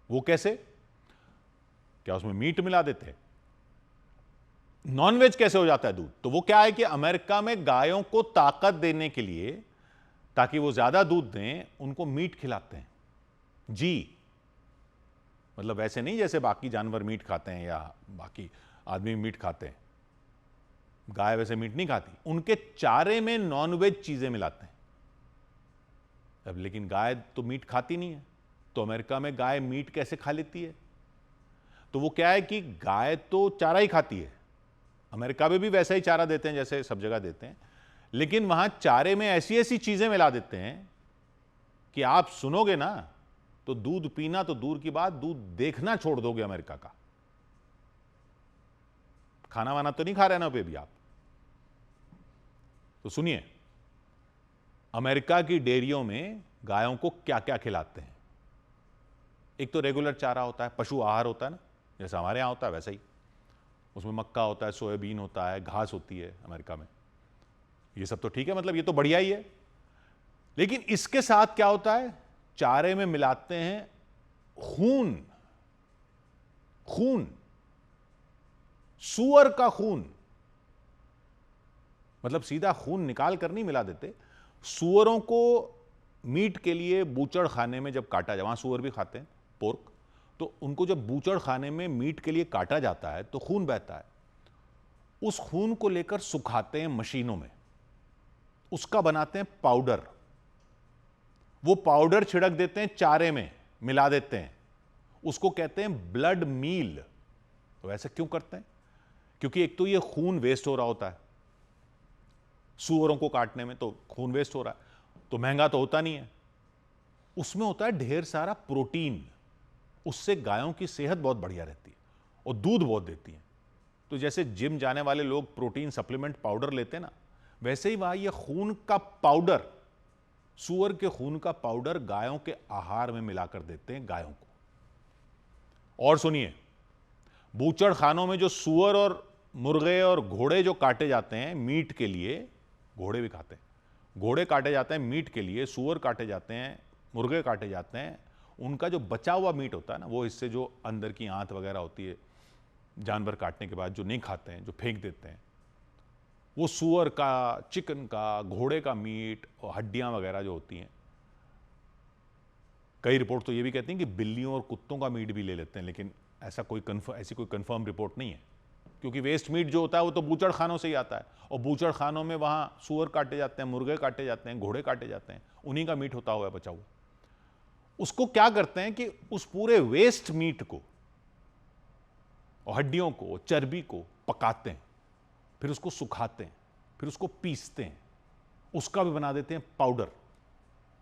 S1: वो कैसे? क्या उसमें मीट मिला देते हैं? नॉन वेज कैसे हो जाता है दूध? तो वो क्या है कि अमेरिका में गायों को ताकत देने के लिए, ताकि वो ज्यादा दूध दें, उनको मीट खिलाते हैं। जी, मतलब वैसे नहीं जैसे बाकी जानवर मीट खाते हैं या बाकी आदमी मीट खाते हैं। गाय वैसे मीट नहीं खाती, उनके चारे में नॉनवेज चीजें मिलाते हैं। अब लेकिन गाय तो मीट खाती नहीं है, तो अमेरिका में गाय मीट कैसे खा लेती है? तो वो क्या है कि गाय तो चारा ही खाती है, अमेरिका में भी वैसा ही चारा देते हैं जैसे सब जगह देते हैं, लेकिन वहां चारे में ऐसी ऐसी चीजें मिला देते हैं कि आप सुनोगे ना तो दूध पीना तो दूर की बात, दूध देखना छोड़ दोगे अमेरिका का। खाना वाना तो नहीं खा रहे ना पे भी आप? तो सुनिए, अमेरिका की डेयरियों में गायों को क्या क्या खिलाते हैं। एक तो रेगुलर चारा होता है, पशु आहार होता है ना, जैसा हमारे यहां होता है वैसा ही। उसमें मक्का होता है, सोयाबीन होता है, घास होती है अमेरिका में। ये सब तो ठीक है, मतलब ये तो बढ़िया ही है। लेकिन इसके साथ क्या होता है? चारे में मिलाते हैं खून। खून, सूअर का खून। मतलब सीधा खून निकाल कर नहीं मिला देते। सूअरों को मीट के लिए बूचड़ खाने में जब काटा जाए, वहां सूअर भी खाते हैं पोर्क, तो उनको जब बूचड़ खाने में मीट के लिए काटा जाता है तो खून बहता है। उस खून को लेकर सुखाते हैं मशीनों में, उसका बनाते हैं पाउडर। वो पाउडर छिड़क देते हैं चारे में, मिला देते हैं, उसको कहते हैं ब्लड मील। तो ऐसा क्यों करते हैं? क्योंकि एक तो ये खून वेस्ट हो रहा होता है, सूअरों को काटने में तो खून वेस्ट हो रहा है, तो महंगा तो होता नहीं है। उसमें होता है ढेर सारा प्रोटीन, उससे गायों की सेहत बहुत बढ़िया रहती है और दूध बहुत देती है। तो जैसे जिम जाने वाले लोग प्रोटीन सप्लीमेंट पाउडर लेते हैं ना, वैसे ही वहां ये खून का पाउडर, सूअर के खून का पाउडर गायों के आहार में मिलाकर देते हैं गायों को। और सुनिए, बूचड़ खानों में जो सूअर और मुर्गे और घोड़े जो काटे जाते हैं मीट के लिए, घोड़े भी खाते हैं, घोड़े काटे जाते हैं मीट के लिए, सूअर काटे जाते हैं, मुर्गे काटे जाते हैं, उनका जो बचा हुआ मीट होता है ना, वो हिस्से जो अंदर की आंत वगैरह होती है जानवर काटने के बाद जो नहीं खाते हैं, जो फेंक देते हैं, वो सूअर का, चिकन का, घोड़े का मीट और हड्डियां वगैरह जो होती हैं। कई रिपोर्ट तो ये भी कहती हैं कि बिल्लियों और कुत्तों का मीट भी ले लेते हैं, लेकिन ऐसी कोई कंफर्म रिपोर्ट नहीं है, क्योंकि वेस्ट मीट जो होता है वो तो बूचड़ खानों से ही आता है, और बूचड़ खानों में वहां सूअर काटे जाते हैं, मुर्गे काटे जाते हैं, घोड़े काटे जाते हैं, उन्हीं का मीट होता हुआ बचा हुआ। उसको क्या करते हैं कि उस पूरे वेस्ट मीट को और हड्डियों को, चर्बी को पकाते हैं, फिर उसको सुखाते हैं, फिर उसको पीसते हैं, उसका भी बना देते हैं पाउडर,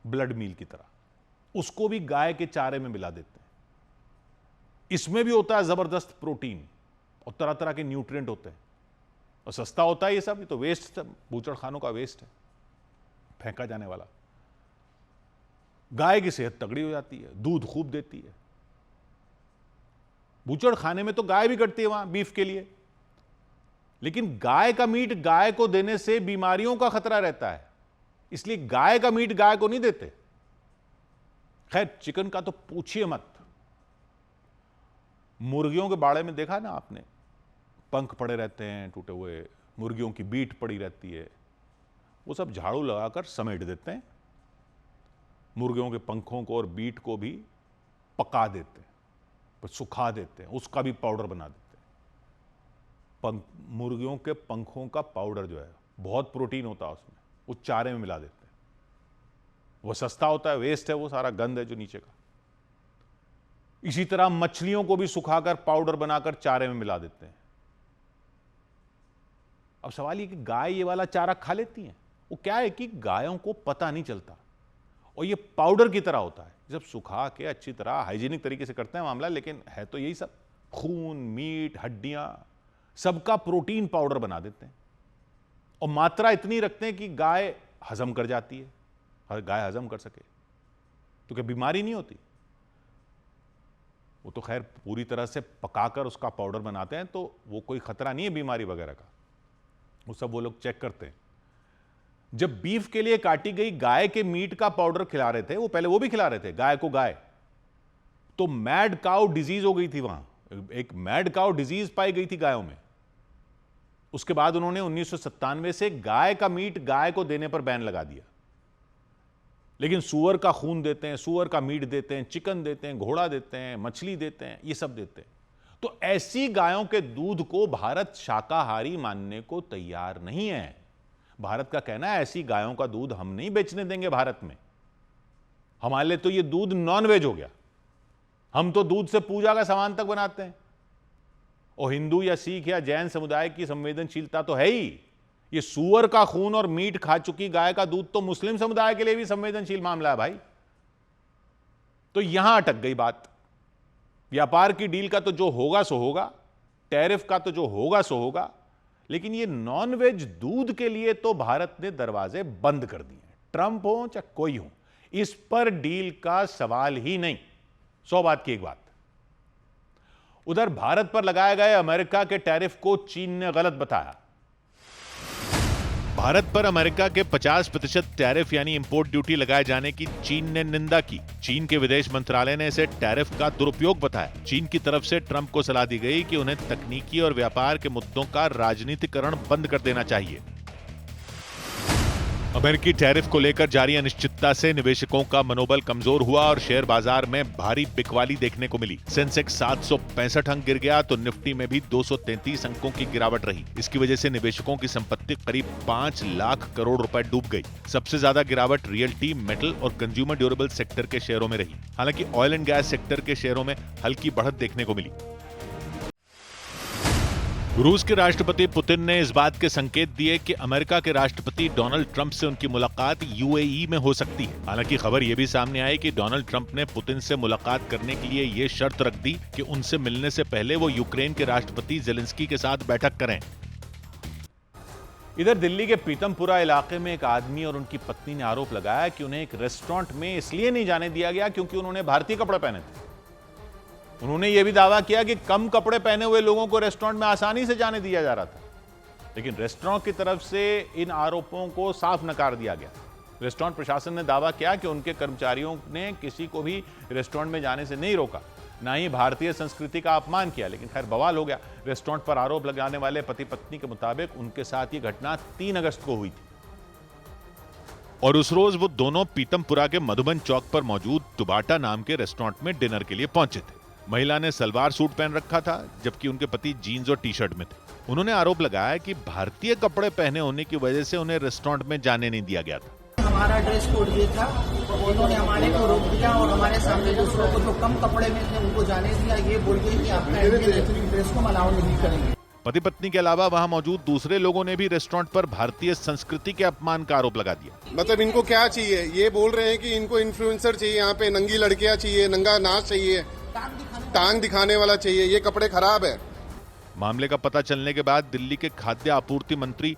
S1: ब्लड मील की तरह, उसको भी गाय के चारे में मिला देते हैं। इसमें भी होता है जबरदस्त प्रोटीन और तरह तरह के न्यूट्रिएंट होते हैं, और सस्ता होता है ये सब। ये तो वेस्ट, बूचड़ खानों का वेस्ट है, फेंका जाने वाला। गाय की सेहत तगड़ी हो जाती है, दूध खूब देती है। बूचड़ खाने में तो गाय भी कटती है वहां बीफ के लिए, लेकिन गाय का मीट गाय को देने से बीमारियों का खतरा रहता है, इसलिए गाय का मीट गाय को नहीं देते। खैर, चिकन का तो पूछिए मत। मुर्गियों के बाड़े में देखा ना आपने, पंख पड़े रहते हैं टूटे हुए, मुर्गियों की बीट पड़ी रहती है, वो सब झाड़ू लगाकर समेट देते हैं। मुर्गियों के पंखों को और बीट को भी पका देते हैं, फिर सुखा देते हैं, उसका भी पाउडर बना देते हैं। मुर्गियों के पंखों का पाउडर जो है, बहुत प्रोटीन होता है उसमें, वो चारे में मिला देते हैं। वो सस्ता होता है, वेस्ट है, वो सारा गंद है जो नीचे का। इसी तरह मछलियों को भी सुखाकर पाउडर बनाकर चारे में मिला देते हैं। अब सवाल ये कि गाय ये वाला चारा खा लेती हैं। वो क्या है कि गायों को पता नहीं चलता, और ये पाउडर की तरह होता है। जब सुखा के अच्छी तरह हाइजीनिक तरीके से करते हैं मामला, लेकिन है तो यही सब, खून, मीट, हड्डियां, सबका प्रोटीन पाउडर बना देते हैं, और मात्रा इतनी रखते हैं कि गाय हजम कर जाती है, हर गाय हजम कर सके, तो क्या बीमारी नहीं होती। वो तो खैर पूरी तरह से पकाकर उसका पाउडर बनाते हैं, तो वो कोई खतरा नहीं है बीमारी वगैरह का, वो सब वो लोग चेक करते हैं। जब बीफ के लिए काटी गई गाय के मीट का पाउडर खिला रहे थे, वो पहले वो भी खिला रहे थे गाय को गाय, तो मैड काउ डिजीज हो गई थी वहां, एक मैड काउ डिजीज पाई गई थी गायों में। उसके बाद उन्होंने 1997 से गाय का मीट गाय को देने पर बैन लगा दिया, लेकिन सूअर का खून देते हैं, सूअर का मीट देते हैं, चिकन देते हैं, घोड़ा देते हैं, मछली देते हैं, ये सब देते हैं। तो ऐसी गायों के दूध को भारत शाकाहारी मानने को तैयार नहीं है। भारत का कहना है ऐसी गायों का दूध हम नहीं बेचने देंगे भारत में, हमारे लिए तो ये दूध नॉनवेज हो गया, हम तो दूध से पूजा का सामान तक बनाते हैं। और हिंदू या सिख या जैन समुदाय की संवेदनशीलता तो है ही, ये सूअर का खून और मीट खा चुकी गाय का दूध तो मुस्लिम समुदाय के लिए भी संवेदनशील मामला है भाई। तो यहां अटक गई बात। व्यापार की डील का तो जो होगा सो होगा, टैरिफ का तो जो होगा सो होगा, लेकिन ये नॉनवेज दूध के लिए तो भारत ने दरवाजे बंद कर दिए। ट्रंप हो चाहे कोई हो, इस पर डील का सवाल ही नहीं। 100 बात की एक बात। उधर भारत पर लगाए गए अमेरिका के टैरिफ को चीन ने गलत बताया। भारत पर अमेरिका के 50% टैरिफ यानी इंपोर्ट ड्यूटी लगाए जाने की चीन ने निंदा की। चीन के विदेश मंत्रालय ने इसे टैरिफ का दुरुपयोग बताया। चीन की तरफ से ट्रंप को सलाह दी गई कि उन्हें तकनीकी और व्यापार के मुद्दों का राजनीतिकरण बंद कर देना चाहिए। अमेरिकी टैरिफ को लेकर जारी अनिश्चितता से निवेशकों का मनोबल कमजोर हुआ और शेयर बाजार में भारी बिकवाली देखने को मिली। सेंसेक्स 765 अंक गिर गया तो निफ्टी में भी 233 अंकों की गिरावट रही। इसकी वजह से निवेशकों की संपत्ति करीब 5 लाख करोड़ रुपए डूब गई। सबसे ज्यादा गिरावट रियल्टी, मेटल और कंज्यूमर ड्यूरेबल सेक्टर के शेयरों में रही। हालांकि ऑयल एंड गैस सेक्टर के शेयरों में हल्की बढ़त देखने को मिली। रूस के राष्ट्रपति पुतिन ने इस बात के संकेत दिए कि अमेरिका के राष्ट्रपति डोनाल्ड ट्रंप से उनकी मुलाकात यूएई में हो सकती है। हालांकि खबर यह भी सामने आई कि डोनाल्ड ट्रंप ने पुतिन से मुलाकात करने के लिए यह शर्त रख दी कि उनसे मिलने से पहले वो यूक्रेन के राष्ट्रपति जेलेंस्की के साथ बैठक करें। इधर दिल्ली के पीतमपुरा इलाके में एक आदमी और उनकी पत्नी ने आरोप लगाया कि उन्हें एक रेस्टोरेंट में इसलिए नहीं जाने दिया गया क्योंकि उन्होंने भारतीय कपड़े पहने थे। उन्होंने यह भी दावा किया कि कम कपड़े पहने हुए लोगों को रेस्टोरेंट में आसानी से जाने दिया जा रहा था, लेकिन रेस्टोरेंट की तरफ से इन आरोपों को साफ नकार दिया गया। रेस्टोरेंट प्रशासन ने दावा किया कि उनके कर्मचारियों ने किसी को भी रेस्टोरेंट में जाने से नहीं रोका, ना ही भारतीय संस्कृति का अपमान किया, लेकिन खैर बवाल हो गया। रेस्टोरेंट पर आरोप लगाने वाले पति पत्नी के मुताबिक उनके साथ ये घटना 3 अगस्त को हुई थी और उस रोज वो दोनों पीतमपुरा के मधुबन चौक पर मौजूद टुबाटा नाम के रेस्टोरेंट में डिनर के लिए पहुंचे थे। महिला ने सलवार सूट पहन रखा था जबकि उनके पति जीन्स और टी शर्ट में थे। उन्होंने आरोप लगाया कि भारतीय कपड़े पहने होने की वजह से उन्हें रेस्टोरेंट में जाने नहीं दिया गया था।
S8: हमारा ड्रेस कोड ये था, उन्होंने हमारे को रोक दिया और हमारे सामने दूसरों को जो कम कपड़े में थे उनको जाने दिया, ये बोल के कि आपका इंडियन ड्रेस को अलाउ नहीं करेंगे।
S1: पति पत्नी के अलावा वहां मौजूद दूसरे लोगों ने भी रेस्टोरेंट पर भारतीय संस्कृति के अपमान का आरोप लगा दिया।
S11: मतलब इनको क्या चाहिए? ये बोल रहे हैं कि इनको इन्फ्लुएंसर चाहिए, यहाँ पे नंगी लड़कियां चाहिए, नंगा नाच चाहिए, टांग दिखाने वाला चाहिए, ये कपड़े खराब है।
S1: मामले का पता चलने के बाद दिल्ली के खाद्य आपूर्ति मंत्री